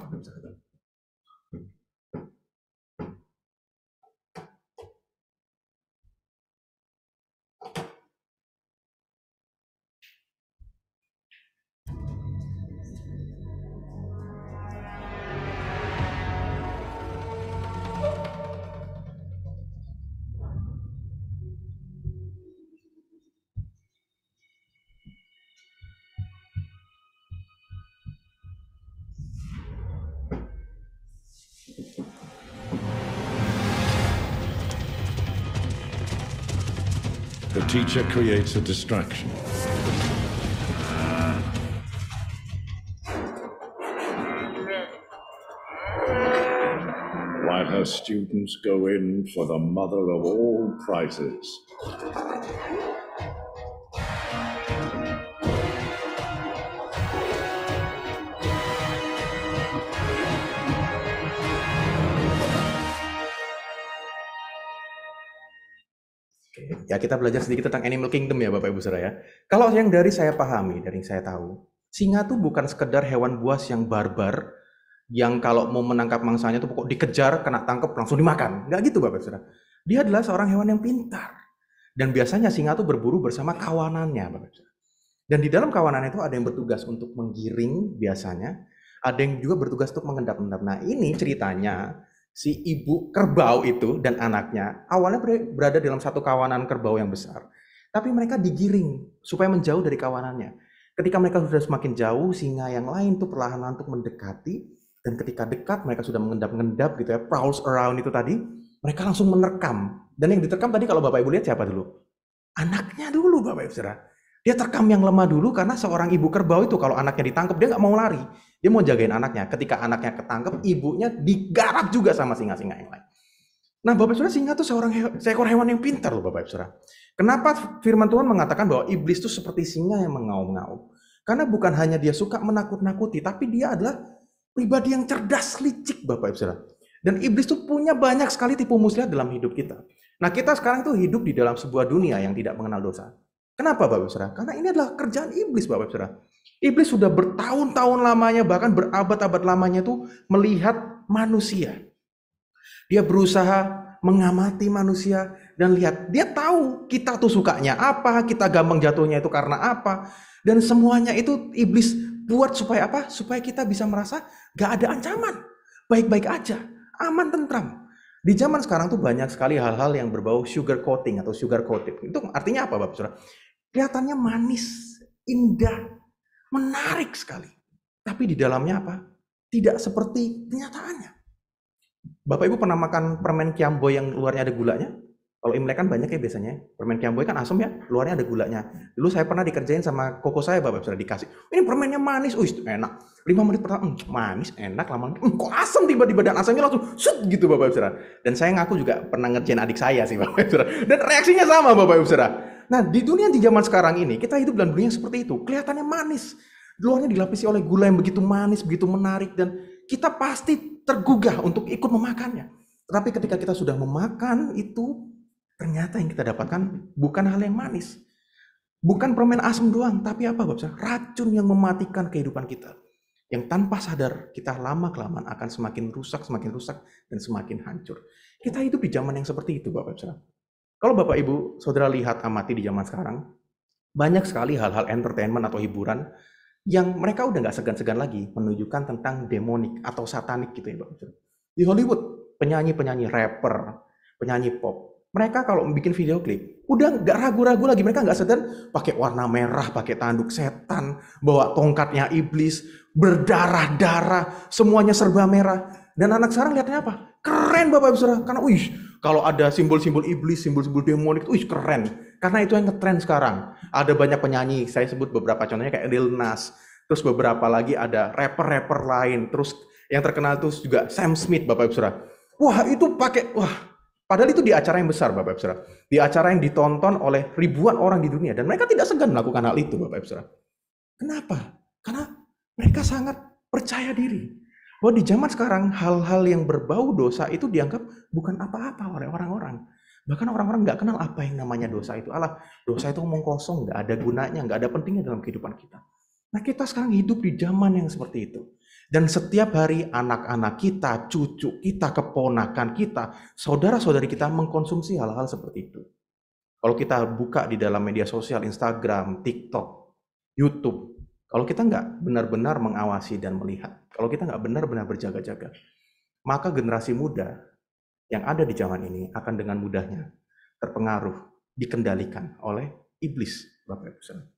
The teacher creates a distraction. While her students go in for the mother of all prizes. Ya, kita belajar sedikit tentang Animal Kingdom ya Bapak Ibu Saudara ya. Kalau yang dari saya pahami, dari yang saya tahu, singa tuh bukan sekedar hewan buas yang barbar, yang kalau mau menangkap mangsanya tuh pokok dikejar, kena tangkap, langsung dimakan. Nggak gitu Bapak Ibu Saudara. Dia adalah seorang hewan yang pintar. Dan biasanya singa tuh berburu bersama kawanannya Bapak Ibu Saudara. Dan di dalam kawanan itu ada yang bertugas untuk menggiring biasanya, ada yang juga bertugas untuk mengendap-endap. Nah ini ceritanya, si ibu kerbau itu dan anaknya awalnya berada dalam satu kawanan kerbau yang besar. Tapi mereka digiring supaya menjauh dari kawanannya. Ketika mereka sudah semakin jauh, singa yang lain tuh perlahan-lahan untuk mendekati. Dan ketika dekat, mereka sudah mengendap-endap gitu ya, prowls around itu tadi. Mereka langsung menerkam. Dan yang diterkam tadi kalau Bapak Ibu lihat siapa dulu? Anaknya dulu Bapak Ibu Saudara. Dia terkam yang lemah dulu karena seorang ibu kerbau itu kalau anaknya ditangkap dia nggak mau lari. Dia mau jagain anaknya. Ketika anaknya ketangkep, ibunya digarap juga sama singa-singa yang lain. Nah Bapak Saudara, singa itu seekor hewan yang pintar loh Bapak Saudara. Kenapa firman Tuhan mengatakan bahwa iblis itu seperti singa yang mengaum-ngaum? Karena bukan hanya dia suka menakut-nakuti, tapi dia adalah pribadi yang cerdas, licik Bapak Saudara. Dan iblis itu punya banyak sekali tipu muslihat dalam hidup kita. Nah kita sekarang itu hidup di dalam sebuah dunia yang tidak mengenal dosa. Kenapa Bapak Saudara? Karena ini adalah kerjaan iblis Bapak Saudara. Iblis sudah bertahun-tahun lamanya, bahkan berabad-abad lamanya itu melihat manusia. Dia berusaha mengamati manusia dan lihat, dia tahu kita tuh sukanya apa, kita gampang jatuhnya itu karena apa. Dan semuanya itu iblis buat supaya apa? Supaya kita bisa merasa gak ada ancaman. Baik-baik aja, aman, tentram. Di zaman sekarang tuh banyak sekali hal-hal yang berbau sugar coating atau sugar coated. Itu artinya apa Bapak Saudara? Kelihatannya manis, indah, menarik sekali. Tapi di dalamnya apa? Tidak seperti kenyataannya. Bapak Ibu pernah makan permen kiamboy yang luarnya ada gulanya? Kalau Imlek kan banyak ya biasanya. Permen kiamboy kan asam ya, luarnya ada gulanya. Dulu saya pernah dikerjain sama koko saya Bapak Saudara, dikasih. Ini permennya manis, enak. 5 menit pertama, manis, enak, lama kok asam tiba-tiba, dan asamnya langsung set gitu Bapak Saudara. Dan saya ngaku juga pernah ngerjain adik saya sih Bapak Saudara. Dan reaksinya sama Bapak Saudara. Nah, di dunia di zaman sekarang ini, kita hidup dalam dunia seperti itu. Kelihatannya manis. Luarnya dilapisi oleh gula yang begitu manis, begitu menarik, dan kita pasti tergugah untuk ikut memakannya. Tetapi ketika kita sudah memakan itu, ternyata yang kita dapatkan bukan hal yang manis. Bukan permen asam doang, tapi apa Bapak Saudara? Racun yang mematikan kehidupan kita. Yang tanpa sadar, kita lama-kelamaan akan semakin rusak, dan semakin hancur. Kita hidup di zaman yang seperti itu Bapak Saudara. Kalau Bapak Ibu Saudara lihat amati di zaman sekarang, banyak sekali hal-hal entertainment atau hiburan yang mereka udah nggak segan-segan lagi menunjukkan tentang demonik atau satanik gitu ya Bapak Saudara. Di Hollywood, penyanyi-penyanyi rapper, penyanyi pop, mereka kalau bikin video klip, udah nggak ragu-ragu lagi, mereka nggak segan pakai warna merah, pakai tanduk setan, bawa tongkatnya iblis, berdarah-darah, semuanya serba merah. Dan anak sekarang lihatnya apa? Keren Bapak Ibu Saudara, karena kalau ada simbol-simbol iblis, simbol-simbol demonik, keren. Karena itu yang ngetren sekarang. Ada banyak penyanyi, saya sebut beberapa contohnya kayak Lil Nas, terus beberapa lagi ada rapper-rapper lain, terus yang terkenal itu juga Sam Smith Bapak Ibu Saudara. Itu padahal itu di acara yang besar Bapak Ibu Saudara. Di acara yang ditonton oleh ribuan orang di dunia, dan mereka tidak segan melakukan hal itu Bapak Ibu Saudara. Kenapa? Karena mereka sangat percaya diri. Bahwa di zaman sekarang hal-hal yang berbau dosa itu dianggap bukan apa-apa oleh orang-orang. Bahkan orang-orang nggak kenal apa yang namanya dosa itu. Dosa itu omong kosong, nggak ada gunanya, nggak ada pentingnya dalam kehidupan kita. Nah kita sekarang hidup di zaman yang seperti itu. Dan setiap hari anak-anak kita, cucu kita, keponakan kita, saudara-saudari kita mengkonsumsi hal-hal seperti itu. Kalau kita buka di dalam media sosial, Instagram, TikTok, YouTube, kalau kita nggak benar-benar mengawasi dan melihat, kalau kita nggak benar-benar berjaga-jaga, maka generasi muda yang ada di zaman ini akan dengan mudahnya terpengaruh, dikendalikan oleh iblis, Bapak Ibu Saudara.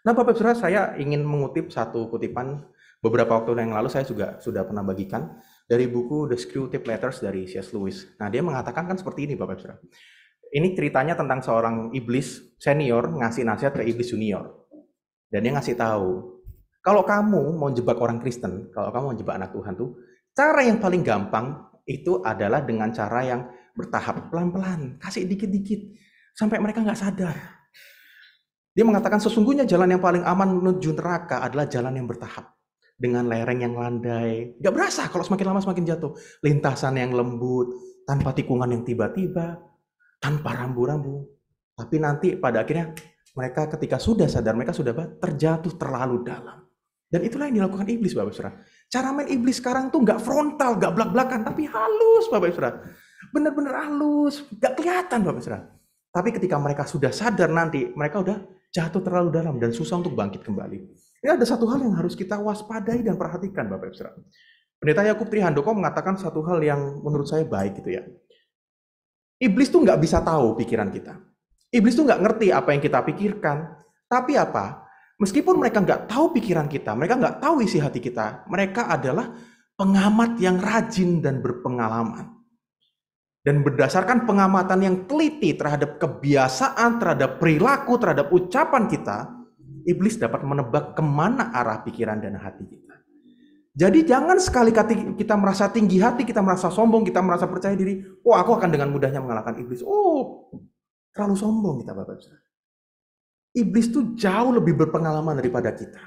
Nah, Bapak Ibu Saudara, saya ingin mengutip satu kutipan beberapa waktu yang lalu saya juga sudah pernah bagikan dari buku The Screwtape Letters dari C.S. Lewis. Nah, dia mengatakan kan seperti ini, Bapak Ibu Saudara. Ini ceritanya tentang seorang iblis senior ngasih nasihat ke iblis junior. Dan dia ngasih tahu, kalau kamu mau jebak orang Kristen, kalau kamu mau jebak anak Tuhan tuh, cara yang paling gampang itu adalah dengan cara yang bertahap, pelan-pelan, kasih dikit-dikit, sampai mereka nggak sadar. Dia mengatakan sesungguhnya jalan yang paling aman menuju neraka adalah jalan yang bertahap. Dengan lereng yang landai, nggak berasa kalau semakin lama semakin jatuh. Lintasan yang lembut, tanpa tikungan yang tiba-tiba, tanpa rambu-rambu. Tapi nanti pada akhirnya, mereka ketika sudah sadar, mereka sudah terjatuh terlalu dalam. Dan itulah yang dilakukan iblis, Bapak Saudara. Cara main iblis sekarang tuh nggak frontal, nggak belak-belakan, tapi halus, Bapak Saudara. Benar-benar halus, nggak kelihatan, Bapak Saudara. Tapi ketika mereka sudah sadar nanti, mereka udah jatuh terlalu dalam dan susah untuk bangkit kembali. Ini ada satu hal yang harus kita waspadai dan perhatikan, Bapak Saudara. Pendeta Yakub Trihandoko mengatakan satu hal yang menurut saya baik gitu ya. Iblis tuh nggak bisa tahu pikiran kita. Iblis tuh nggak ngerti apa yang kita pikirkan. Tapi apa? Meskipun mereka nggak tahu pikiran kita, mereka nggak tahu isi hati kita, mereka adalah pengamat yang rajin dan berpengalaman. Dan berdasarkan pengamatan yang teliti terhadap kebiasaan, terhadap perilaku, terhadap ucapan kita, iblis dapat menebak kemana arah pikiran dan hati kita. Jadi jangan sekali-kali kita merasa tinggi hati, kita merasa sombong, kita merasa percaya diri, aku akan dengan mudahnya mengalahkan iblis. Terlalu sombong kita, Bapak Saudara. Iblis itu jauh lebih berpengalaman daripada kita.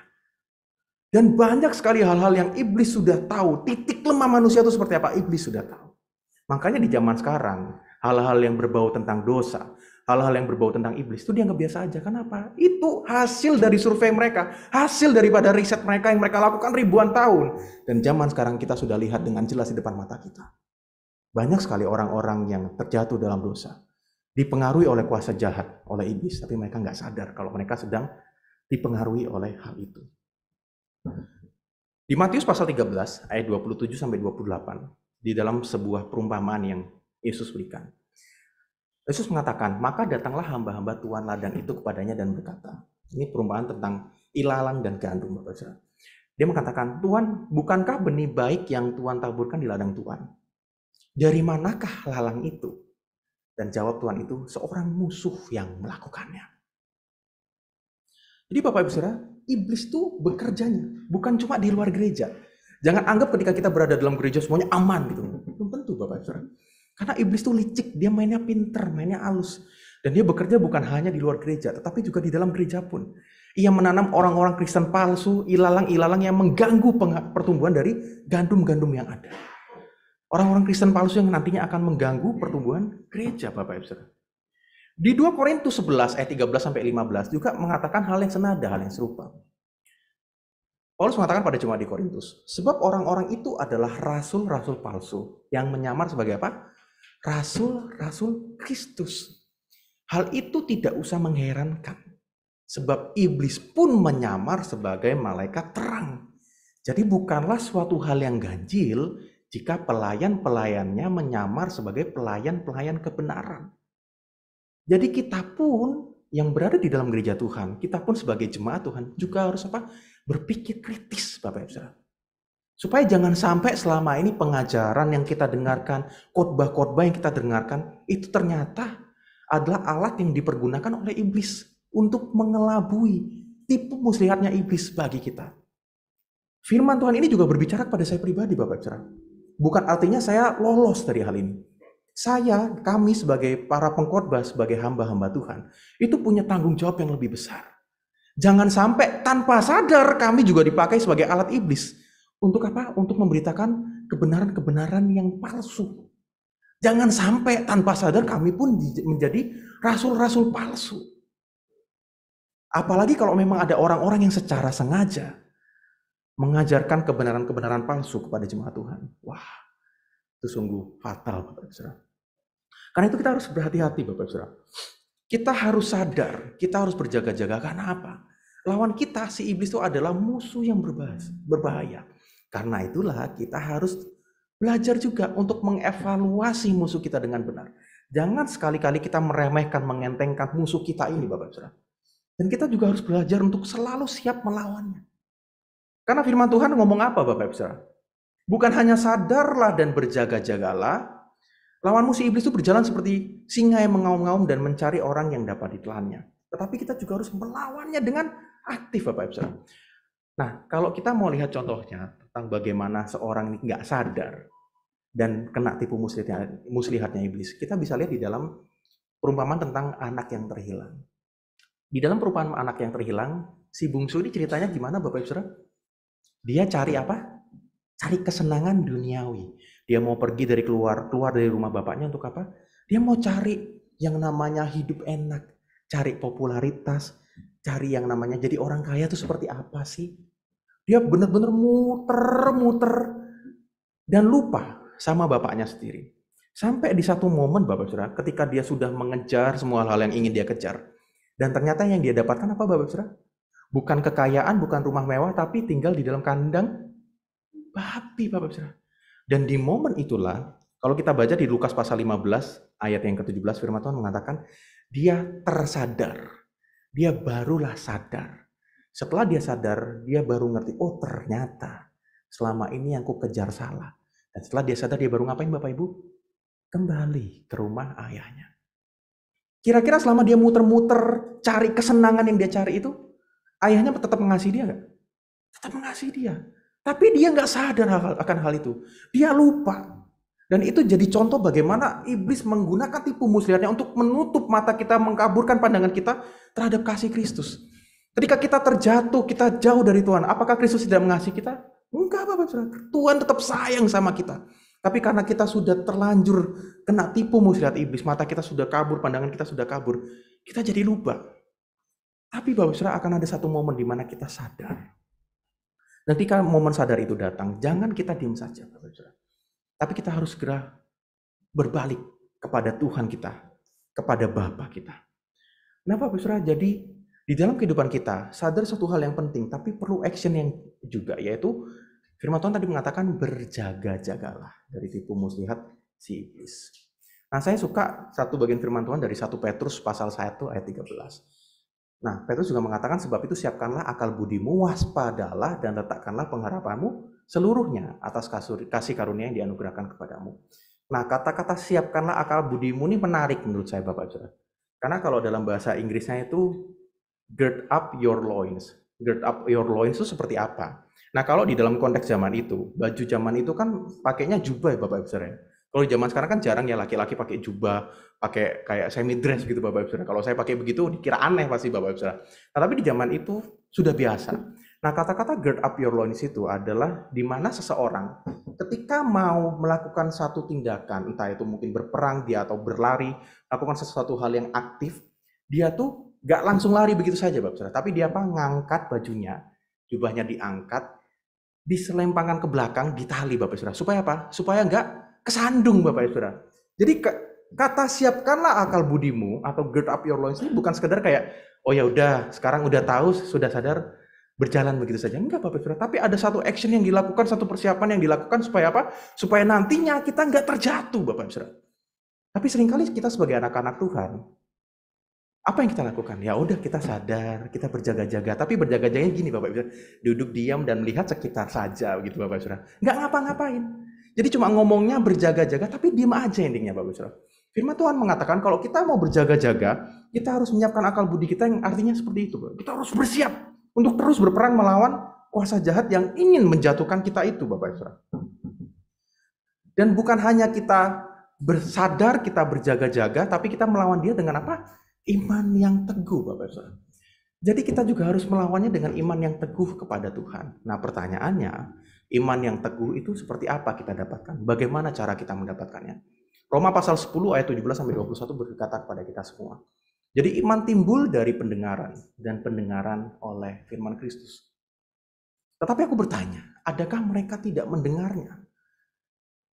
Dan banyak sekali hal-hal yang iblis sudah tahu. Titik lemah manusia itu seperti apa, iblis sudah tahu. Makanya di zaman sekarang, hal-hal yang berbau tentang dosa, hal-hal yang berbau tentang iblis itu dianggap biasa aja. Kenapa? Itu hasil dari survei mereka, hasil daripada riset mereka yang mereka lakukan ribuan tahun. Dan zaman sekarang kita sudah lihat dengan jelas di depan mata kita. Banyak sekali orang-orang yang terjatuh dalam dosa, dipengaruhi oleh kuasa jahat, oleh iblis, tapi mereka nggak sadar kalau mereka sedang dipengaruhi oleh hal itu. Di Matius pasal 13 ayat 27 sampai 28, di dalam sebuah perumpamaan yang Yesus berikan. Yesus mengatakan, maka datanglah hamba-hamba tuan ladang itu kepadanya dan berkata, ini perumpamaan tentang ilalang dan gandum, Bapak Saudara. Dia mengatakan, Tuan, bukankah benih baik yang Tuan taburkan di ladang Tuan? Dari manakah lalang itu? Dan jawab Tuhan itu, seorang musuh yang melakukannya. Jadi Bapak Ibu Saudara, iblis itu bekerjanya, bukan cuma di luar gereja. Jangan anggap ketika kita berada dalam gereja semuanya aman gitu. Belum tentu Bapak Ibu Saudara. Karena iblis itu licik, dia mainnya pinter, mainnya halus. Dan dia bekerja bukan hanya di luar gereja, tetapi juga di dalam gereja pun. Ia menanam orang-orang Kristen palsu, ilalang-ilalang yang mengganggu pertumbuhan dari gandum-gandum yang ada. Orang-orang Kristen palsu yang nantinya akan mengganggu pertumbuhan gereja, Bapak Ibu Saudara. Di 2 Korintus 11 ayat 13 sampai 15 juga mengatakan hal yang senada, hal yang serupa. Paulus mengatakan pada jemaat di Korintus, sebab orang-orang itu adalah rasul-rasul palsu yang menyamar sebagai apa? Rasul-rasul Kristus. Hal itu tidak usah mengherankan. Sebab iblis pun menyamar sebagai malaikat terang. Jadi bukanlah suatu hal yang ganjil jika pelayan-pelayannya menyamar sebagai pelayan-pelayan kebenaran. Jadi kita pun yang berada di dalam gereja Tuhan, kita pun sebagai jemaat Tuhan juga harus berpikir kritis, Bapak Ibu Saudara. Supaya jangan sampai selama ini pengajaran yang kita dengarkan, khotbah-khotbah yang kita dengarkan, itu ternyata adalah alat yang dipergunakan oleh iblis untuk mengelabui tipu muslihatnya iblis bagi kita. Firman Tuhan ini juga berbicara kepada saya pribadi, Bapak Ibu Saudara. Bukan artinya saya lolos dari hal ini. Kami sebagai para pengkhotbah, sebagai hamba-hamba Tuhan, itu punya tanggung jawab yang lebih besar. Jangan sampai tanpa sadar kami juga dipakai sebagai alat iblis. Untuk apa? Untuk memberitakan kebenaran-kebenaran yang palsu. Jangan sampai tanpa sadar kami pun menjadi rasul-rasul palsu. Apalagi kalau memang ada orang-orang yang secara sengaja mengajarkan kebenaran-kebenaran palsu kepada jemaat Tuhan. Wah, itu sungguh fatal, Bapak Ibu Saudara. Karena itu kita harus berhati-hati, Bapak Ibu Saudara. Kita harus sadar, kita harus berjaga-jaga. Karena apa? Lawan kita, si iblis itu adalah musuh yang berbahaya. Karena itulah kita harus belajar juga untuk mengevaluasi musuh kita dengan benar. Jangan sekali-kali kita meremehkan, mengentengkan musuh kita ini, Bapak Ibu Saudara. Dan kita juga harus belajar untuk selalu siap melawannya. Karena firman Tuhan ngomong apa, Bapak Ibu Saudara? Bukan hanya sadarlah dan berjaga-jagalah. Lawan musuh iblis itu berjalan seperti singa yang mengaum-ngaum dan mencari orang yang dapat ditelannya. Tetapi kita juga harus melawannya dengan aktif, Bapak Ibu Saudara. Nah, kalau kita mau lihat contohnya tentang bagaimana seorang ini nggak sadar dan kena tipu muslihatnya iblis, kita bisa lihat di dalam perumpamaan tentang anak yang terhilang. Di dalam perumpamaan anak yang terhilang, si bungsu ini ceritanya gimana, Bapak Ibu Saudara? Dia cari apa? Cari kesenangan duniawi. Dia mau pergi dari keluar dari rumah bapaknya untuk apa? Dia mau cari yang namanya hidup enak, cari popularitas, cari yang namanya jadi orang kaya itu seperti apa sih? Dia benar-benar muter-muter dan lupa sama bapaknya sendiri. Sampai di satu momen, Bapak Saudara, ketika dia sudah mengejar semua hal yang ingin dia kejar. Dan ternyata yang dia dapatkan apa, Bapak Saudara? Bukan kekayaan, bukan rumah mewah, tapi tinggal di dalam kandang babi, Bapak Saudara. Dan di momen itulah, kalau kita baca di Lukas pasal 15, ayat yang ke-17, firman Tuhan mengatakan, dia tersadar. Dia barulah sadar. Setelah dia sadar, dia baru ngerti, oh ternyata selama ini yang ku kejar salah. Dan setelah dia sadar, dia baru ngapain, Bapak Ibu? Kembali ke rumah ayahnya. Kira-kira selama dia muter-muter cari kesenangan yang dia cari itu, ayahnya tetap mengasihi dia nggak? Tetap mengasihi dia. Tapi dia nggak sadar akan hal itu. Dia lupa. Dan itu jadi contoh bagaimana iblis menggunakan tipu muslihatnya untuk menutup mata kita, mengkaburkan pandangan kita terhadap kasih Kristus. Ketika kita terjatuh, kita jauh dari Tuhan. Apakah Kristus tidak mengasihi kita? Enggak, Bapak Saudara. Tuhan tetap sayang sama kita. Tapi karena kita sudah terlanjur kena tipu muslihat iblis, mata kita sudah kabur, pandangan kita sudah kabur, kita jadi lupa. Tapi Bapak Saudara, akan ada satu momen di mana kita sadar. Dan ketika momen sadar itu datang, jangan kita diam saja, Bapak Saudara. Tapi kita harus segera berbalik kepada Tuhan kita, kepada Bapa kita. Nah, Bapak Saudara, jadi di dalam kehidupan kita, sadar satu hal yang penting, tapi perlu action yang juga, yaitu firman Tuhan tadi mengatakan berjaga-jagalah dari tipu muslihat si iblis. Nah, saya suka satu bagian firman Tuhan dari 1 Petrus pasal 1 ayat 13. Nah, Petrus juga mengatakan, sebab itu siapkanlah akal budimu, waspadalah dan letakkanlah pengharapanmu seluruhnya atas kasih karunia yang dianugerahkan kepadamu. Nah, kata-kata siapkanlah akal budimu ini menarik menurut saya, Bapak Saudara. Karena kalau dalam bahasa Inggrisnya itu gird up your loins. Gird up your loins itu seperti apa? Nah, kalau di dalam konteks zaman itu, baju zaman itu kan pakainya jubah ya, Bapak Saudara. Kalau zaman sekarang kan jarang ya laki-laki pakai jubah, pakai kayak semi dress gitu, Bapak Saudara. Kalau saya pakai begitu dikira aneh pasti, Bapak Saudara. Nah, tapi di zaman itu sudah biasa. Nah, kata-kata gird up your loins itu adalah di mana seseorang ketika mau melakukan satu tindakan, entah itu mungkin berperang dia atau berlari, melakukan sesuatu hal yang aktif, dia tuh gak langsung lari begitu saja, Bapak Saudara. Tapi dia ngangkat bajunya, jubahnya diangkat, diselempangkan ke belakang, ditali, Bapak Saudara. Supaya apa? Supaya enggak kesandung, Bapak Saudara. Jadi kata siapkanlah akal budimu atau gird up your loins ini bukan sekedar kayak oh ya udah, sekarang udah tahu, sudah sadar, berjalan begitu saja. Enggak Bapak Saudara, tapi ada satu action yang dilakukan, satu persiapan yang dilakukan supaya apa? Supaya nantinya kita nggak terjatuh Bapak Saudara. Tapi seringkali kita sebagai anak-anak Tuhan, apa yang kita lakukan? Ya udah kita sadar, kita berjaga-jaga. Tapi berjaga-jaganya gini Bapak Ibu, duduk diam dan melihat sekitar saja begitu Bapak Ibu. Nggak ngapa-ngapain. Jadi cuma ngomongnya berjaga-jaga, tapi diam aja endingnya Bapak Ibu. Firman Tuhan mengatakan kalau kita mau berjaga-jaga, kita harus menyiapkan akal budi kita yang artinya seperti itu. Kita harus bersiap untuk terus berperang melawan kuasa jahat yang ingin menjatuhkan kita itu Bapak Ibu. Dan bukan hanya kita bersadar, kita berjaga-jaga, tapi kita melawan dia dengan apa? Iman yang teguh Bapak Ibu. Jadi kita juga harus melawannya dengan iman yang teguh kepada Tuhan. Nah pertanyaannya, iman yang teguh itu seperti apa kita dapatkan? Bagaimana cara kita mendapatkannya? Roma pasal 10 ayat 17-21 berkata kepada kita semua. Jadi iman timbul dari pendengaran dan pendengaran oleh firman Kristus. Tetapi aku bertanya, adakah mereka tidak mendengarnya?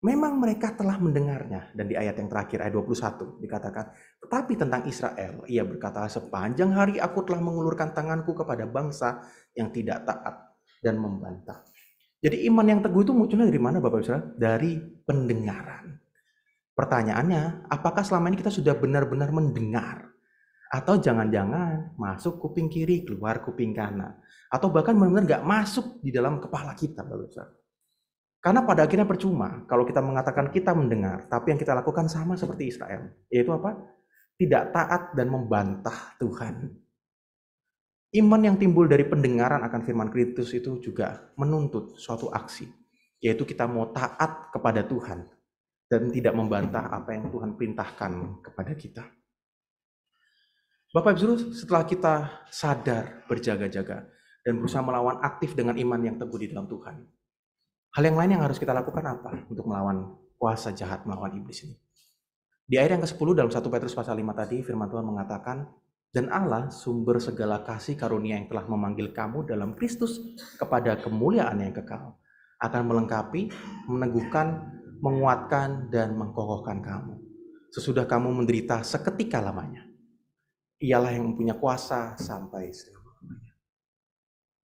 Memang mereka telah mendengarnya, dan di ayat yang terakhir, ayat 21, dikatakan, tetapi tentang Israel, ia berkata, sepanjang hari aku telah mengulurkan tanganku kepada bangsa yang tidak taat dan membantah. Jadi iman yang teguh itu munculnya dari mana Bapak Ibu? Dari pendengaran. Pertanyaannya, apakah selama ini kita sudah benar-benar mendengar? Atau jangan-jangan masuk kuping kiri, keluar kuping kanan? Atau bahkan benar-benar nggak masuk di dalam kepala kita Bapak Ibu? Karena pada akhirnya percuma kalau kita mengatakan kita mendengar, tapi yang kita lakukan sama seperti Israel. Yaitu apa? Tidak taat dan membantah Tuhan. Iman yang timbul dari pendengaran akan firman Kristus itu juga menuntut suatu aksi. Yaitu kita mau taat kepada Tuhan dan tidak membantah apa yang Tuhan perintahkan kepada kita. Bapak Ibu, setelah kita sadar, berjaga-jaga, dan berusaha melawan aktif dengan iman yang teguh di dalam Tuhan, hal yang lain yang harus kita lakukan apa untuk melawan kuasa jahat, melawan iblis ini? Di ayat yang ke-10 dalam 1 Petrus pasal 5 tadi, firman Tuhan mengatakan, dan Allah sumber segala kasih karunia yang telah memanggil kamu dalam Kristus kepada kemuliaan yang kekal, akan melengkapi, meneguhkan, menguatkan, dan mengkokohkan kamu. Sesudah kamu menderita seketika lamanya. Ialah yang mempunyai kuasa sampai selama-lamanya.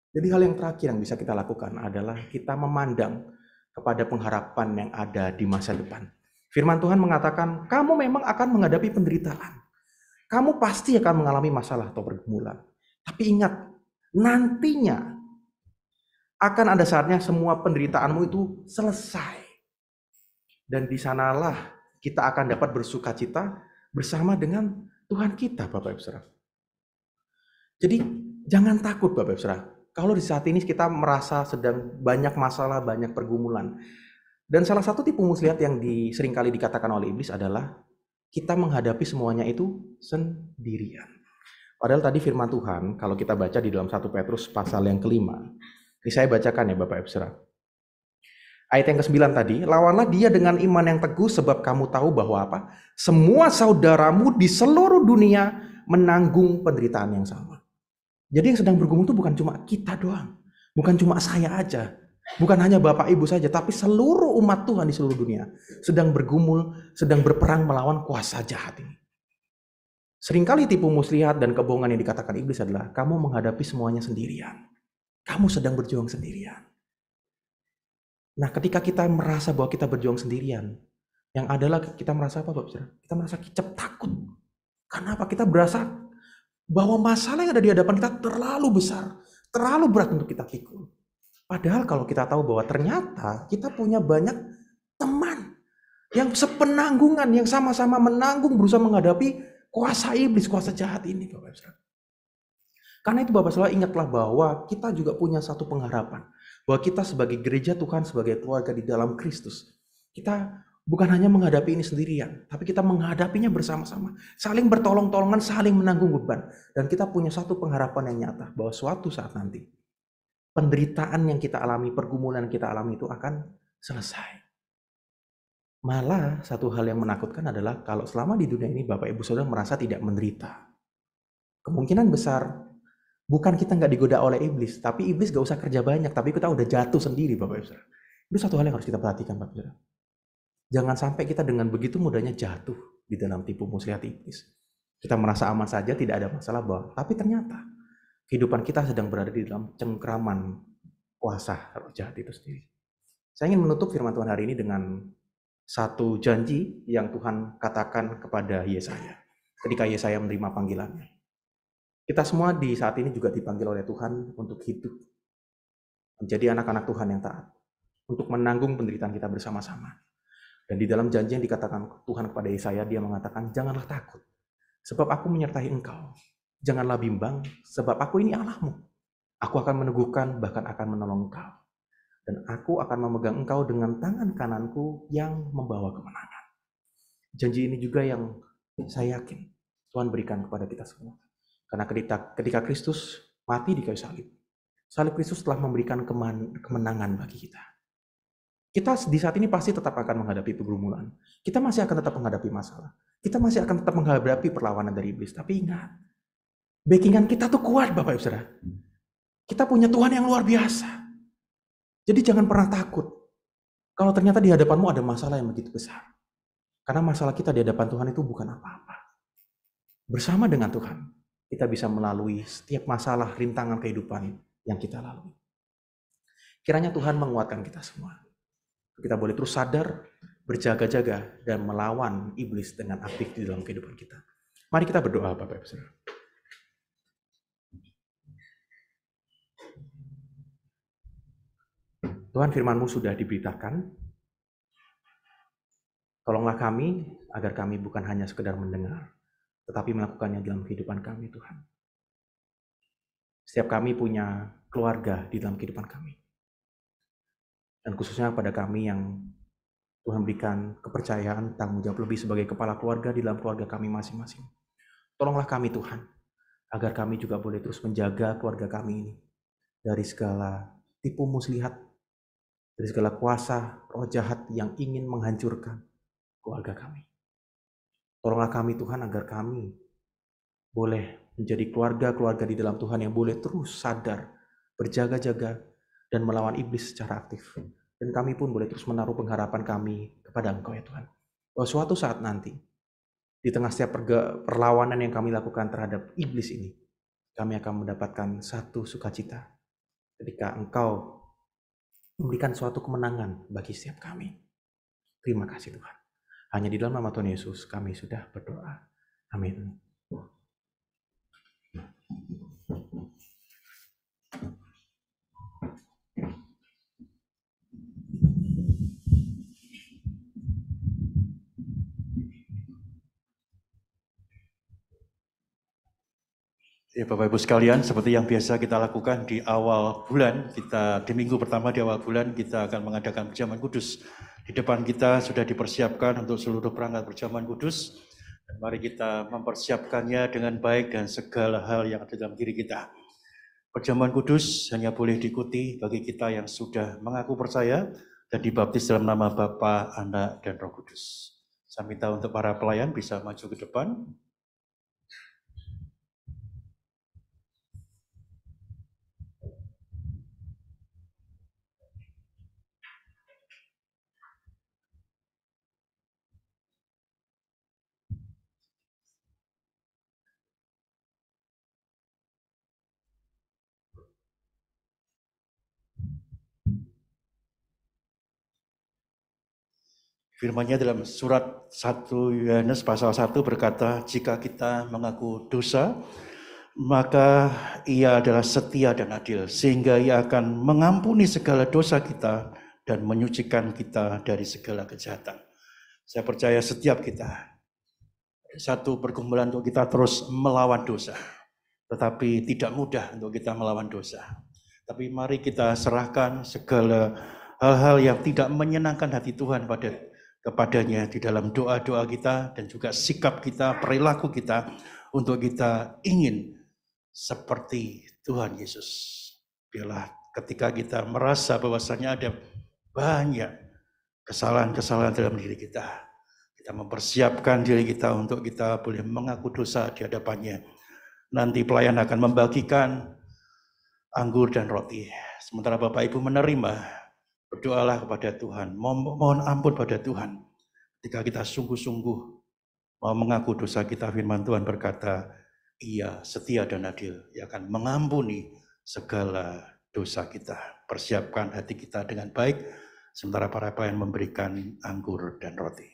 Jadi hal yang terakhir yang bisa kita lakukan adalah kita memandang kepada pengharapan yang ada di masa depan. Firman Tuhan mengatakan, kamu memang akan menghadapi penderitaan. Kamu pasti akan mengalami masalah atau pergumulan. Tapi ingat, nantinya akan ada saatnya semua penderitaanmu itu selesai. Dan di sanalah kita akan dapat bersukacita bersama dengan Tuhan kita, Bapak Ibu Saudara. Jadi jangan takut Bapak Ibu Saudara. Kalau di saat ini kita merasa sedang banyak masalah, banyak pergumulan. Dan salah satu tipu muslihat yang seringkali dikatakan oleh iblis adalah kita menghadapi semuanya itu sendirian. Padahal tadi firman Tuhan, kalau kita baca di dalam 1 Petrus pasal yang kelima. Ini saya bacakan ya Bapak Ibu Saudara. Ayat yang ke-9 tadi, lawanlah dia dengan iman yang teguh sebab kamu tahu bahwa apa? Semua saudaramu di seluruh dunia menanggung penderitaan yang sama. Jadi yang sedang bergumul itu bukan cuma kita doang. Bukan cuma saya aja. Bukan hanya Bapak Ibu saja, tapi seluruh umat Tuhan di seluruh dunia sedang bergumul, sedang berperang melawan kuasa jahat ini. Seringkali tipu muslihat dan kebohongan yang dikatakan iblis adalah kamu menghadapi semuanya sendirian. Kamu sedang berjuang sendirian. Nah, ketika kita merasa bahwa kita berjuang sendirian, yang adalah kita merasa apa, Bapak? Kita merasa kicap takut. Karena apa? Kita berasa bahwa masalah yang ada di hadapan kita terlalu besar, terlalu berat untuk kita pikul. Padahal kalau kita tahu bahwa ternyata kita punya banyak teman yang sepenanggungan, yang sama-sama menanggung berusaha menghadapi kuasa iblis, kuasa jahat ini, Bapak Ibu. Karena itu Bapak Saudara ingatlah bahwa kita juga punya satu pengharapan. Bahwa kita sebagai gereja Tuhan, sebagai keluarga di dalam Kristus, kita bukan hanya menghadapi ini sendirian, tapi kita menghadapinya bersama-sama. Saling bertolong-tolongan, saling menanggung beban. Dan kita punya satu pengharapan yang nyata, bahwa suatu saat nanti, penderitaan yang kita alami, pergumulan yang kita alami itu akan selesai. Malah satu hal yang menakutkan adalah kalau selama di dunia ini Bapak Ibu Saudara merasa tidak menderita. Kemungkinan besar, bukan kita nggak digoda oleh iblis, tapi iblis gak usah kerja banyak, tapi kita udah jatuh sendiri Bapak Ibu Saudara. Itu satu hal yang harus kita perhatikan Bapak Ibu Saudara. Jangan sampai kita dengan begitu mudahnya jatuh di dalam tipu muslihat iblis. Kita merasa aman saja, tidak ada masalah, tapi ternyata kehidupan kita sedang berada di dalam cengkraman kuasa roh jahat itu sendiri. Saya ingin menutup firman Tuhan hari ini dengan satu janji yang Tuhan katakan kepada Yesaya ketika Yesaya menerima panggilannya. Kita semua di saat ini juga dipanggil oleh Tuhan untuk hidup menjadi anak-anak Tuhan yang taat, untuk menanggung penderitaan kita bersama-sama. Dan di dalam janji yang dikatakan Tuhan kepada Yesaya, dia mengatakan, janganlah takut, sebab aku menyertai engkau. Janganlah bimbang, sebab aku ini Allahmu. Aku akan meneguhkan, bahkan akan menolong engkau. Dan aku akan memegang engkau dengan tangan kananku yang membawa kemenangan. Janji ini juga yang saya yakin Tuhan berikan kepada kita semua. Karena ketika Kristus mati di kayu salib, salib Kristus telah memberikan kemenangan bagi kita. Kita di saat ini pasti tetap akan menghadapi pergumulan. Kita masih akan tetap menghadapi masalah. Kita masih akan tetap menghadapi perlawanan dari iblis. Tapi ingat, backingan kita tuh kuat, Bapak Ibu Saudara. Kita punya Tuhan yang luar biasa. Jadi jangan pernah takut kalau ternyata di hadapanmu ada masalah yang begitu besar. Karena masalah kita di hadapan Tuhan itu bukan apa-apa. Bersama dengan Tuhan, kita bisa melalui setiap masalah, rintangan kehidupan yang kita lalui. Kiranya Tuhan menguatkan kita semua. Kita boleh terus sadar, berjaga-jaga, dan melawan iblis dengan aktif di dalam kehidupan kita. Mari kita berdoa, Bapak Ibu Saudara. Tuhan, firman-Mu sudah diberitakan. Tolonglah kami, agar kami bukan hanya sekedar mendengar, tetapi melakukannya dalam kehidupan kami, Tuhan. Setiap kami punya keluarga di dalam kehidupan kami. Dan khususnya pada kami yang Tuhan berikan kepercayaan, tanggung jawab lebih sebagai kepala keluarga di dalam keluarga kami masing-masing. Tolonglah kami, Tuhan, agar kami juga boleh terus menjaga keluarga kami ini dari segala tipu muslihat, dari segala kuasa roh jahat yang ingin menghancurkan keluarga kami. Tolonglah kami, Tuhan, agar kami boleh menjadi keluarga-keluarga di dalam Tuhan yang boleh terus sadar, berjaga-jaga, dan melawan iblis secara aktif. Dan kami pun boleh terus menaruh pengharapan kami kepada Engkau, ya Tuhan. Bahwa suatu saat nanti, di tengah setiap perlawanan yang kami lakukan terhadap iblis ini, kami akan mendapatkan satu sukacita ketika Engkau memberikan suatu kemenangan bagi setiap kami. Terima kasih, Tuhan. Hanya di dalam nama Tuhan Yesus kami sudah berdoa. Amin. Ya, Bapak Ibu sekalian, seperti yang biasa kita lakukan di awal bulan, di minggu pertama di awal bulan kita akan mengadakan perjamuan kudus. Di depan kita sudah dipersiapkan untuk seluruh perangkat perjamuan kudus. Dan mari kita mempersiapkannya dengan baik dan segala hal yang ada dalam diri kita. Perjamuan kudus hanya boleh diikuti bagi kita yang sudah mengaku percaya dan dibaptis dalam nama Bapa, Anak, dan Roh Kudus. Saya minta untuk para pelayan bisa maju ke depan. Firman-Nya dalam surat 1 Yohanes pasal 1 berkata, jika kita mengaku dosa, maka Ia adalah setia dan adil, sehingga Ia akan mengampuni segala dosa kita dan menyucikan kita dari segala kejahatan. Saya percaya setiap kita, satu pergumulan untuk kita terus melawan dosa, tetapi tidak mudah untuk kita melawan dosa. Tapi mari kita serahkan segala hal-hal yang tidak menyenangkan hati Tuhan kepadanya di dalam doa-doa kita dan juga sikap kita, perilaku kita untuk kita ingin seperti Tuhan Yesus. Biarlah ketika kita merasa bahwasanya ada banyak kesalahan-kesalahan dalam diri kita, kita mempersiapkan diri kita untuk kita boleh mengaku dosa di hadapannya. Nanti pelayan akan membagikan anggur dan roti. Sementara Bapak Ibu menerima, berdoalah kepada Tuhan, mohon ampun pada Tuhan. Ketika kita sungguh-sungguh mau mengaku dosa kita, firman Tuhan berkata, Ia setia dan adil, Ia akan mengampuni segala dosa kita. Persiapkan hati kita dengan baik, sementara para pelayan memberikan anggur dan roti.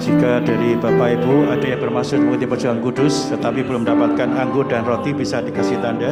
Jika dari Bapak Ibu ada yang bermaksud mengikuti perjamuan kudus tetapi belum mendapatkan anggur dan roti, bisa dikasih tanda.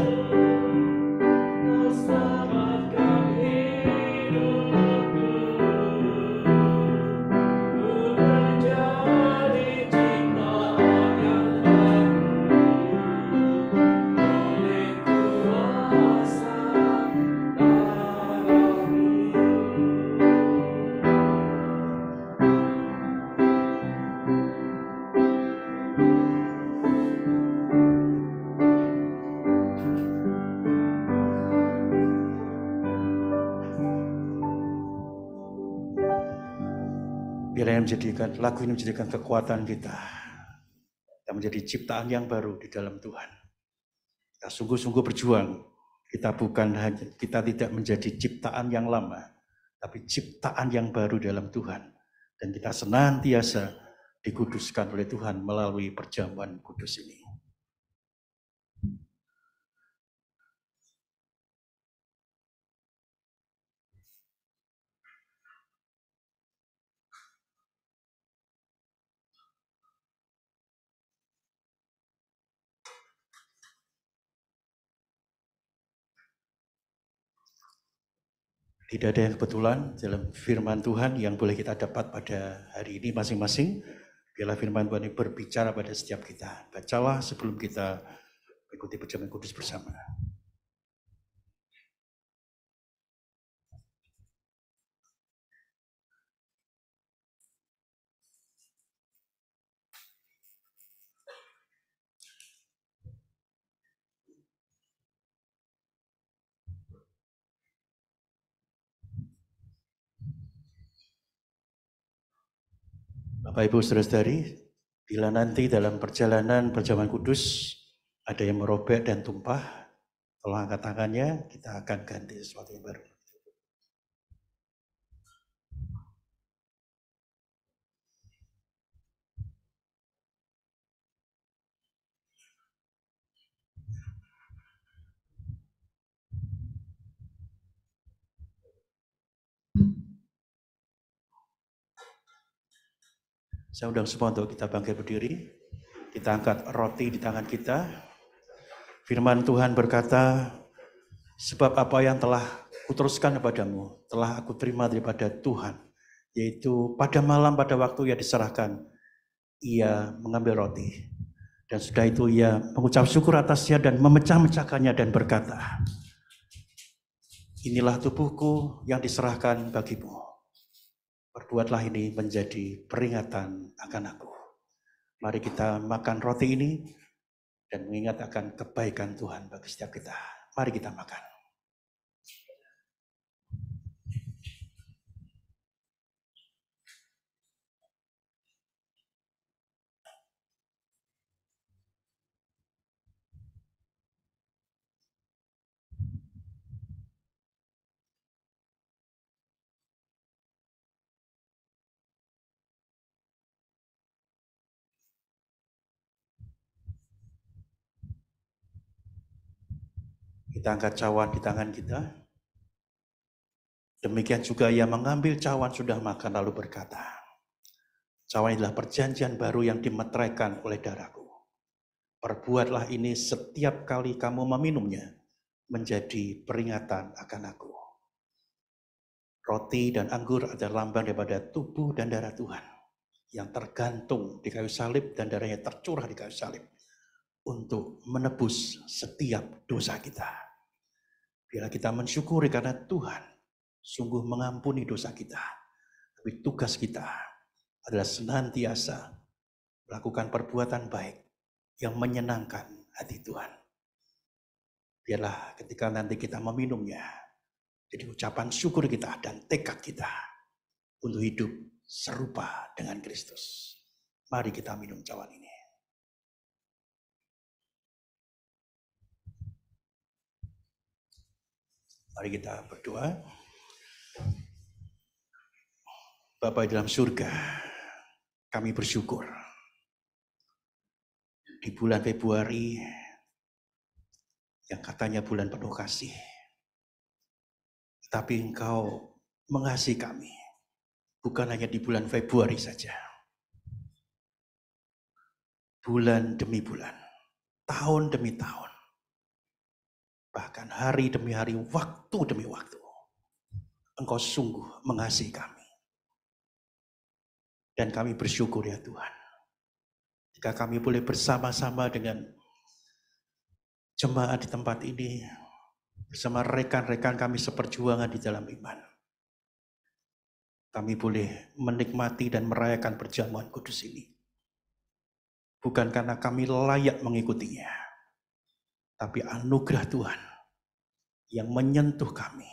Biarlah lagu ini menjadikan kekuatan kita. Kita menjadi ciptaan yang baru di dalam Tuhan. Kita sungguh-sungguh berjuang. Kita tidak menjadi ciptaan yang lama, tapi ciptaan yang baru dalam Tuhan. Dan kita senantiasa dikuduskan oleh Tuhan melalui perjamuan kudus ini. Tidak ada yang kebetulan dalam firman Tuhan yang boleh kita dapat pada hari ini masing-masing. Biarlah firman Tuhan ini berbicara pada setiap kita. Bacalah sebelum kita mengikuti perjamuan kudus bersama. Bapak Ibu Saudara-saudari, bila nanti dalam perjalanan perjamuan kudus ada yang merobek dan tumpah, tolong angkat tangannya, kita akan ganti sesuatu yang baru. Saya undang semua untuk kita bangkit berdiri. Kita angkat roti di tangan kita. Firman Tuhan berkata, sebab apa yang telah kuteruskan kepadamu, telah aku terima daripada Tuhan. Yaitu pada malam pada waktu ia diserahkan, ia mengambil roti. Dan sudah itu ia mengucap syukur atasnya dan memecah-mecahkannya dan berkata, inilah tubuhku yang diserahkan bagimu. Perbuatlah ini menjadi peringatan akan aku. Mari kita makan roti ini dan mengingat akan kebaikan Tuhan bagi setiap kita. Mari kita makan. Kita angkat cawan di tangan kita. Demikian juga ia mengambil cawan sudah makan lalu berkata, cawan adalah perjanjian baru yang dimeteraikan oleh darahku. Perbuatlah ini setiap kali kamu meminumnya menjadi peringatan akan aku. Roti dan anggur adalah lambang daripada tubuh dan darah Tuhan yang tergantung di kayu salib dan darahnya tercurah di kayu salib untuk menebus setiap dosa kita. Biarlah kita mensyukuri karena Tuhan sungguh mengampuni dosa kita. Tapi tugas kita adalah senantiasa melakukan perbuatan baik yang menyenangkan hati Tuhan. Biarlah ketika nanti kita meminumnya, jadi ucapan syukur kita dan tekad kita untuk hidup serupa dengan Kristus. Mari kita minum cawan ini. Mari kita berdoa. Bapa di dalam surga, kami bersyukur di bulan Februari yang katanya bulan penuh kasih. Tapi Engkau mengasihi kami, bukan hanya di bulan Februari saja. Bulan demi bulan, tahun demi tahun. Bahkan hari demi hari, waktu demi waktu. Engkau sungguh mengasihi kami. Dan kami bersyukur ya Tuhan. Jika kami boleh bersama-sama dengan jemaat di tempat ini, bersama rekan-rekan kami seperjuangan di dalam iman. Kami boleh menikmati dan merayakan perjamuan kudus ini. Bukan karena kami layak mengikutinya, tapi anugerah Tuhan yang menyentuh kami,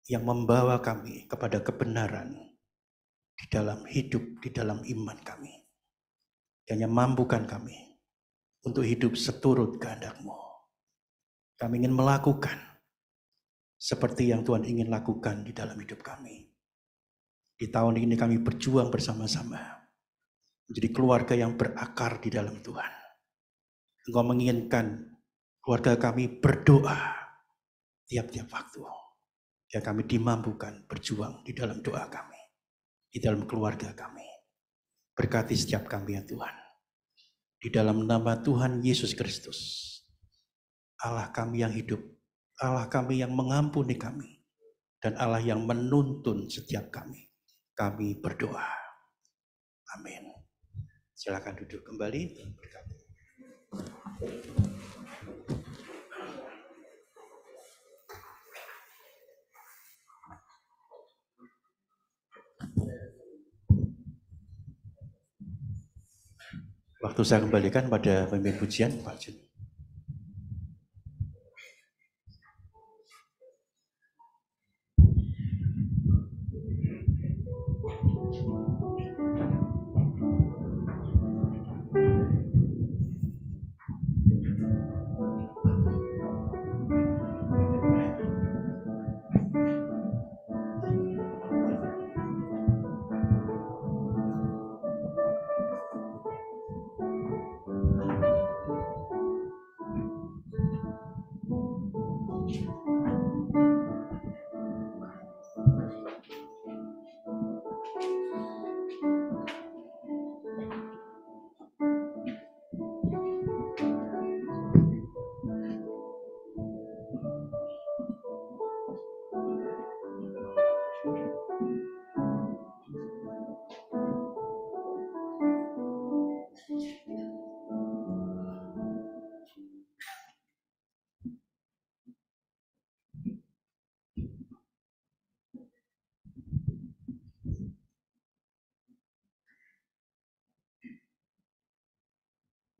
yang membawa kami kepada kebenaran di dalam hidup, di dalam iman kami. Dan yang mampukan kami untuk hidup seturut kehendak-Mu. Kami ingin melakukan seperti yang Tuhan ingin lakukan di dalam hidup kami. Di tahun ini kami berjuang bersama-sama menjadi keluarga yang berakar di dalam Tuhan. Engkau menginginkan keluarga kami berdoa tiap-tiap waktu. Ya kami dimampukan berjuang di dalam doa kami, di dalam keluarga kami. Berkati setiap kami ya Tuhan. Di dalam nama Tuhan Yesus Kristus, Allah kami yang hidup, Allah kami yang mengampuni kami, dan Allah yang menuntun setiap kami. Kami berdoa. Amin. Silakan duduk kembali dan berkati. Waktu saya kembalikan pada pemimpin pujian, Pak Jun.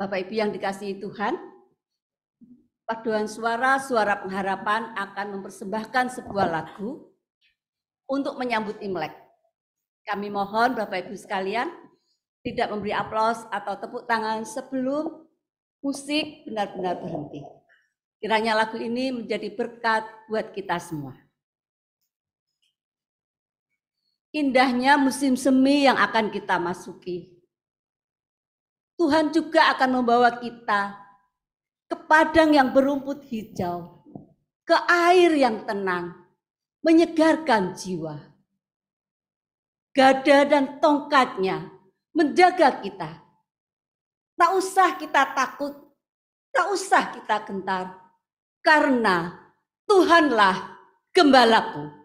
Bapak Ibu yang dikasihi Tuhan, paduan suara pengharapan akan mempersembahkan sebuah lagu untuk menyambut Imlek. Kami mohon Bapak Ibu sekalian tidak memberi aplaus atau tepuk tangan sebelum musik benar-benar berhenti. Kiranya lagu ini menjadi berkat buat kita semua. Indahnya musim semi yang akan kita masuki. Tuhan juga akan membawa kita ke padang yang berumput hijau, ke air yang tenang, menyegarkan jiwa. Gada dan tongkatnya menjaga kita. Tak usah kita takut, tak usah kita gentar, karena Tuhanlah gembalaku.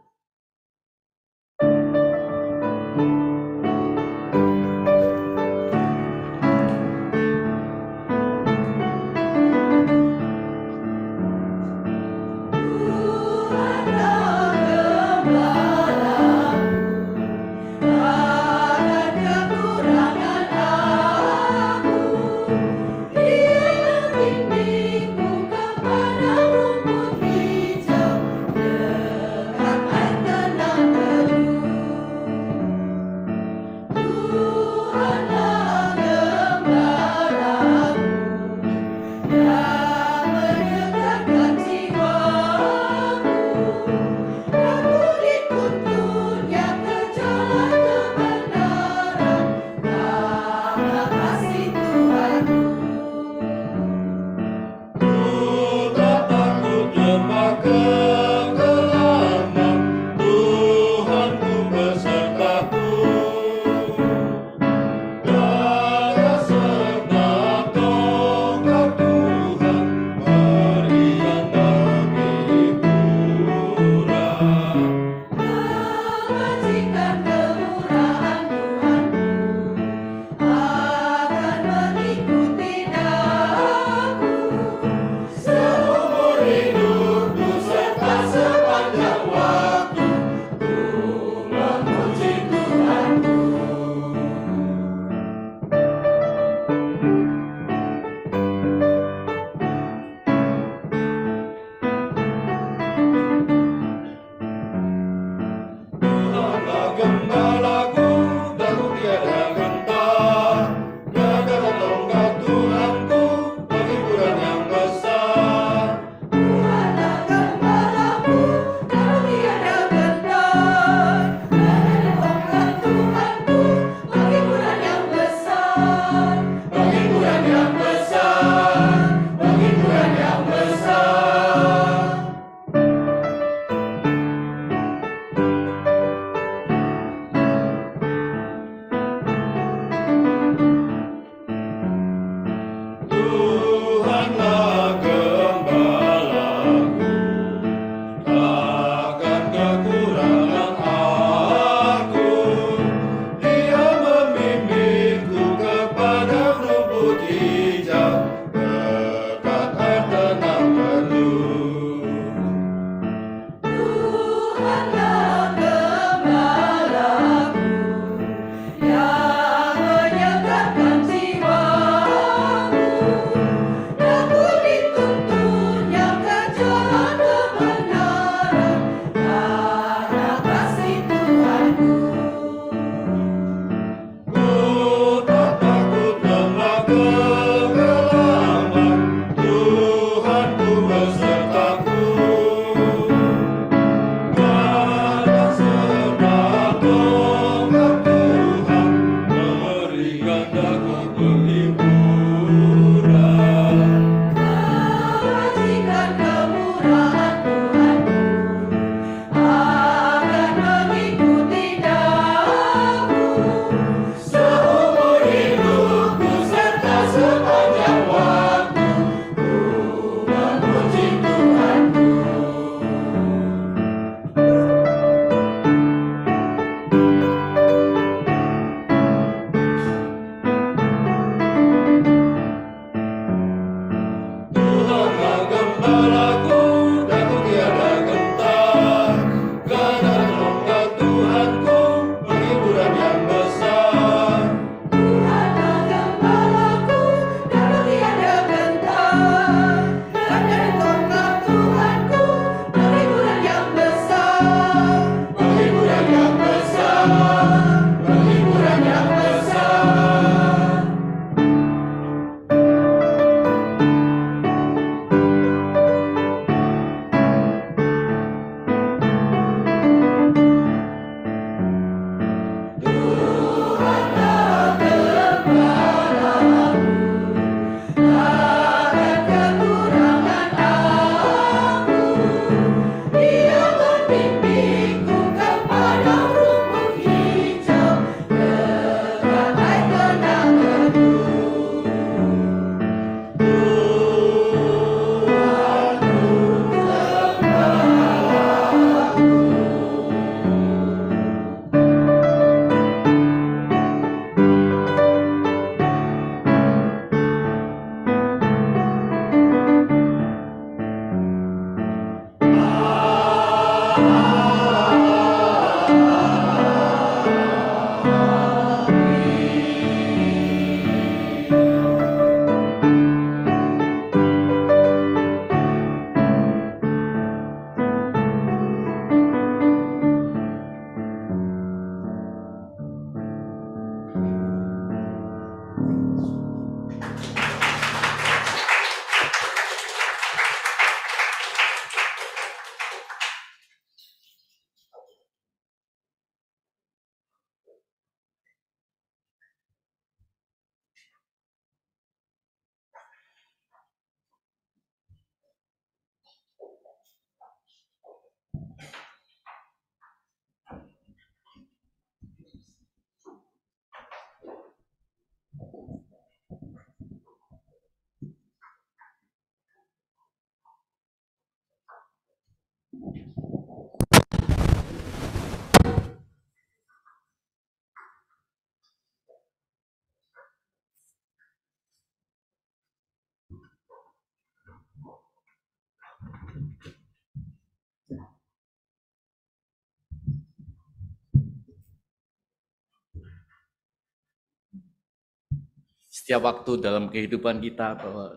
Setiap waktu dalam kehidupan kita bahwa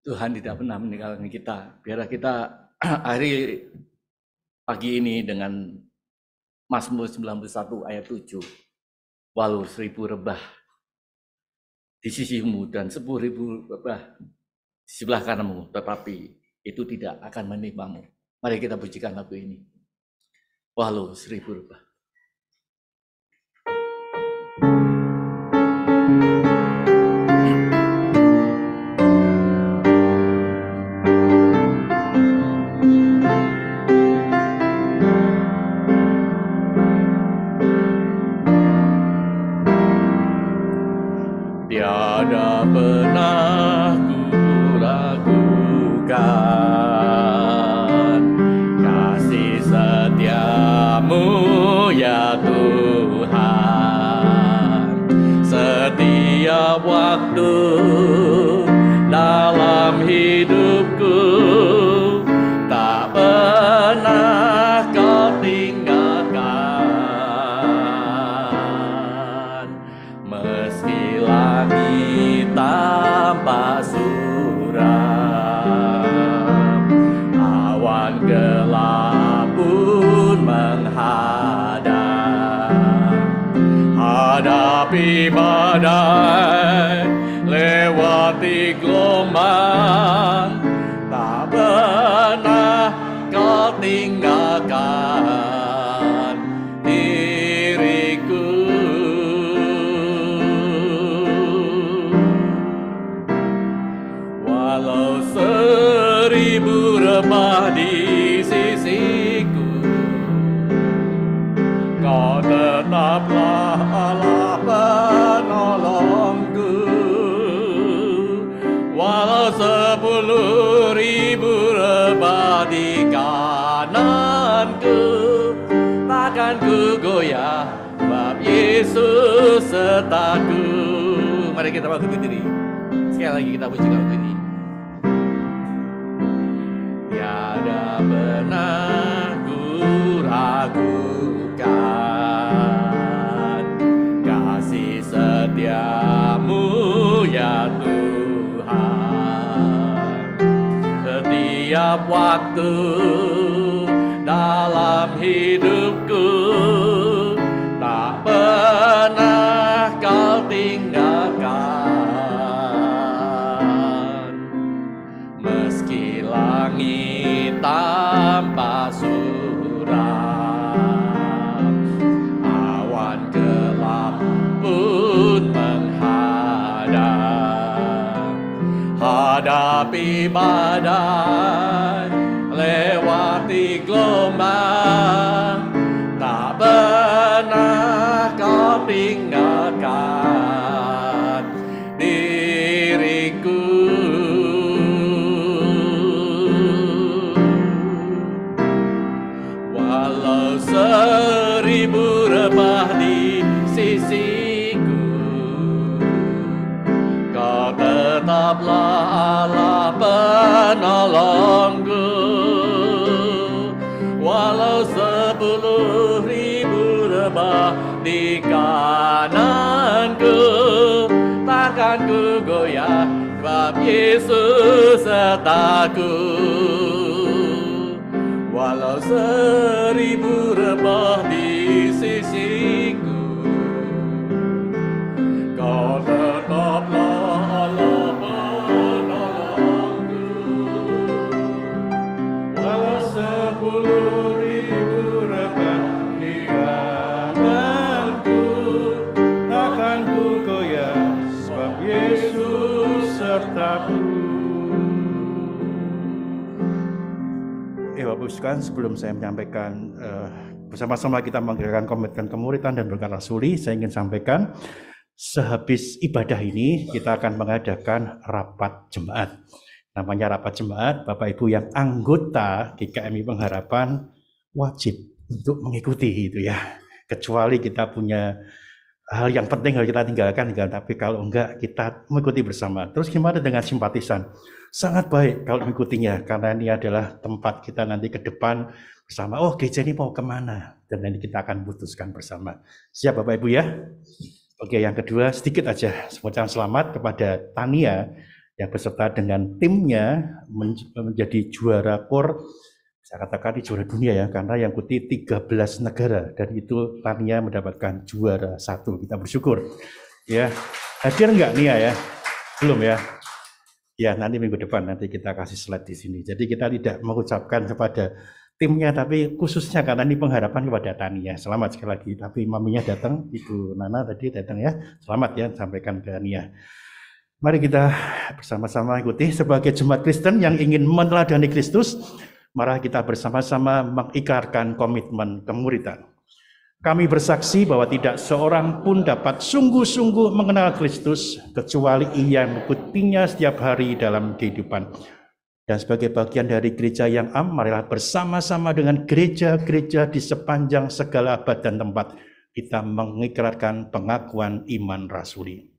Tuhan tidak pernah meninggalkan kita. Biarlah kita akhiri pagi ini dengan Mazmur 91 ayat 7. Walau 1000 rebah di sisimu dan 10.000 rebah di sebelah kananmu, tetapi itu tidak akan menimpamu. Mari kita pujikan lagu ini. Walau 1000 rebah. Tiada pernah ku ragukan kasih setiamu ya Tuhan. Setiap waktu dalam hidupku tak pernah kau tinggalkan. Meski langit tanpa suram, awan gelap pun menghadap. Hadapi badai, lewati gelombang, tak pernah kau tinggalkan diriku. Walau 1000 rebah di sisiku, kau tetaplah Allah penolongku. Walau 10.000 rebah di kananku, takkan ku goyah, sebab Yesus sertaku. Mari kita bangkit berdiri. Sekali lagi kita pujikan lagu ini. Tiada pernah ku ragukan kasih setiamu ya Tuhan. Setiap waktu dalam hidupku tak pernah kau tinggalkan. Meski langit tanpa suram, awan gelap pun menghadap. Hadapi badai, lewati gelombang, tak pernah kau tinggalkan diriku. Walau 1000 rebah di sisiku, kau tetaplah Allah penolongku. Walau 10.000 rebah di kananku, takkan ku goyah, sebab Yesus sertaku. Walau 1000 rebah di sisiku, kau tetaplah Allah penolongku. Walau 10.000 rebah di kananku, takkan ku goyah, sebab Yesus sertaku. Bapak Ibu sekalian, sebelum saya menyampaikan bersama-sama kita menggerakkan komitmen kemuridan dan berkat rasuli, saya ingin sampaikan sehabis ibadah ini kita akan mengadakan rapat jemaat. namanya rapat jemaat, Bapak Ibu yang anggota GKMI Pengharapan wajib untuk mengikuti itu ya. Kecuali kita punya hal yang penting harus kita tinggalkan, tapi kalau enggak kita mengikuti bersama. Terus gimana dengan simpatisan? Sangat baik kalau mengikutinya, karena ini adalah tempat kita nanti ke depan bersama. Oh, gereja ini mau kemana? Dan nanti kita akan putuskan bersama. Siap Bapak Ibu ya? Oke, yang kedua sedikit aja semacam selamat kepada Tania yang beserta dengan timnya menjadi juara KOR, saya katakan ini juara dunia ya, karena yang ikuti 13 negara dan itu Tania mendapatkan juara 1. Kita bersyukur. Ya, hadir enggak Nia ya? Belum ya? Ya, nanti minggu depan nanti kita kasih slide di sini. Jadi kita tidak mengucapkan kepada timnya, tapi khususnya karena ini pengharapan kepada Tania. Selamat sekali lagi. Tapi maminya datang, Ibu Nana tadi datang ya. Selamat ya, sampaikan ke Nia. Mari kita bersama-sama ikuti sebagai jemaat Kristen yang ingin meneladani Kristus. Mari kita bersama-sama mengikrarkan komitmen kemuridan. Kami bersaksi bahwa tidak seorang pun dapat sungguh-sungguh mengenal Kristus kecuali ia mengikutinya setiap hari dalam kehidupan. Dan sebagai bagian dari gereja yang am, marilah bersama-sama dengan gereja-gereja di sepanjang segala abad dan tempat kita mengikrarkan pengakuan iman rasuli.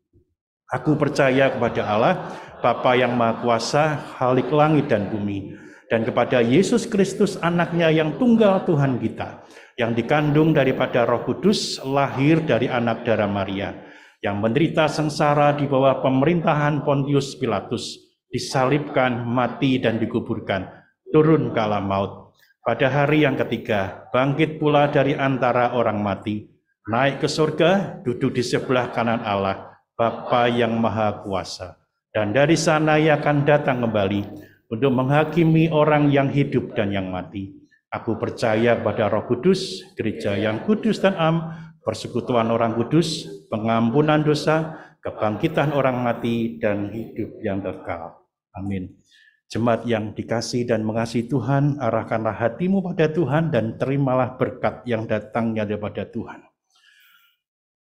Aku percaya kepada Allah, Bapa yang Maha Kuasa, Khalik langit dan bumi, dan kepada Yesus Kristus anaknya yang tunggal Tuhan kita, yang dikandung daripada Roh Kudus, lahir dari anak darah Maria, yang menderita sengsara di bawah pemerintahan Pontius Pilatus, disalibkan, mati dan dikuburkan, turun ke alam maut. Pada hari yang ketiga, bangkit pula dari antara orang mati, naik ke surga, duduk di sebelah kanan Allah, Bapa yang Maha Kuasa. Dan dari sana ia akan datang kembali untuk menghakimi orang yang hidup dan yang mati. Aku percaya pada Roh Kudus, gereja yang kudus dan am, persekutuan orang kudus, pengampunan dosa, kebangkitan orang mati, dan hidup yang kekal. Amin. Jemaat yang dikasihi dan mengasihi Tuhan, arahkanlah hatimu pada Tuhan dan terimalah berkat yang datangnya daripada Tuhan.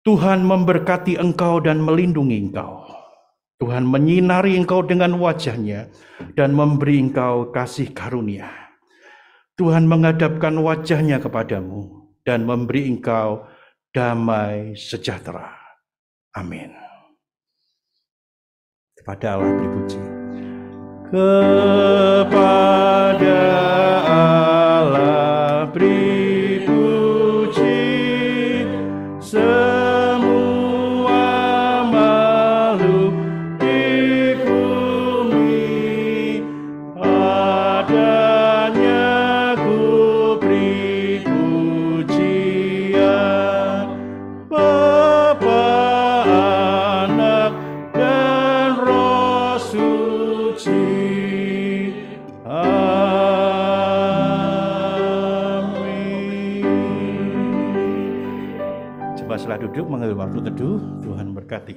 Tuhan memberkati engkau dan melindungi engkau. Tuhan menyinari engkau dengan wajahnya dan memberi engkau kasih karunia. Tuhan menghadapkan wajahnya kepadamu dan memberi engkau damai sejahtera. Amin. Kepada Allah beri puji. Kepada Allah beri puji. Duduk mengambil waktu teduh. Tuhan berkati.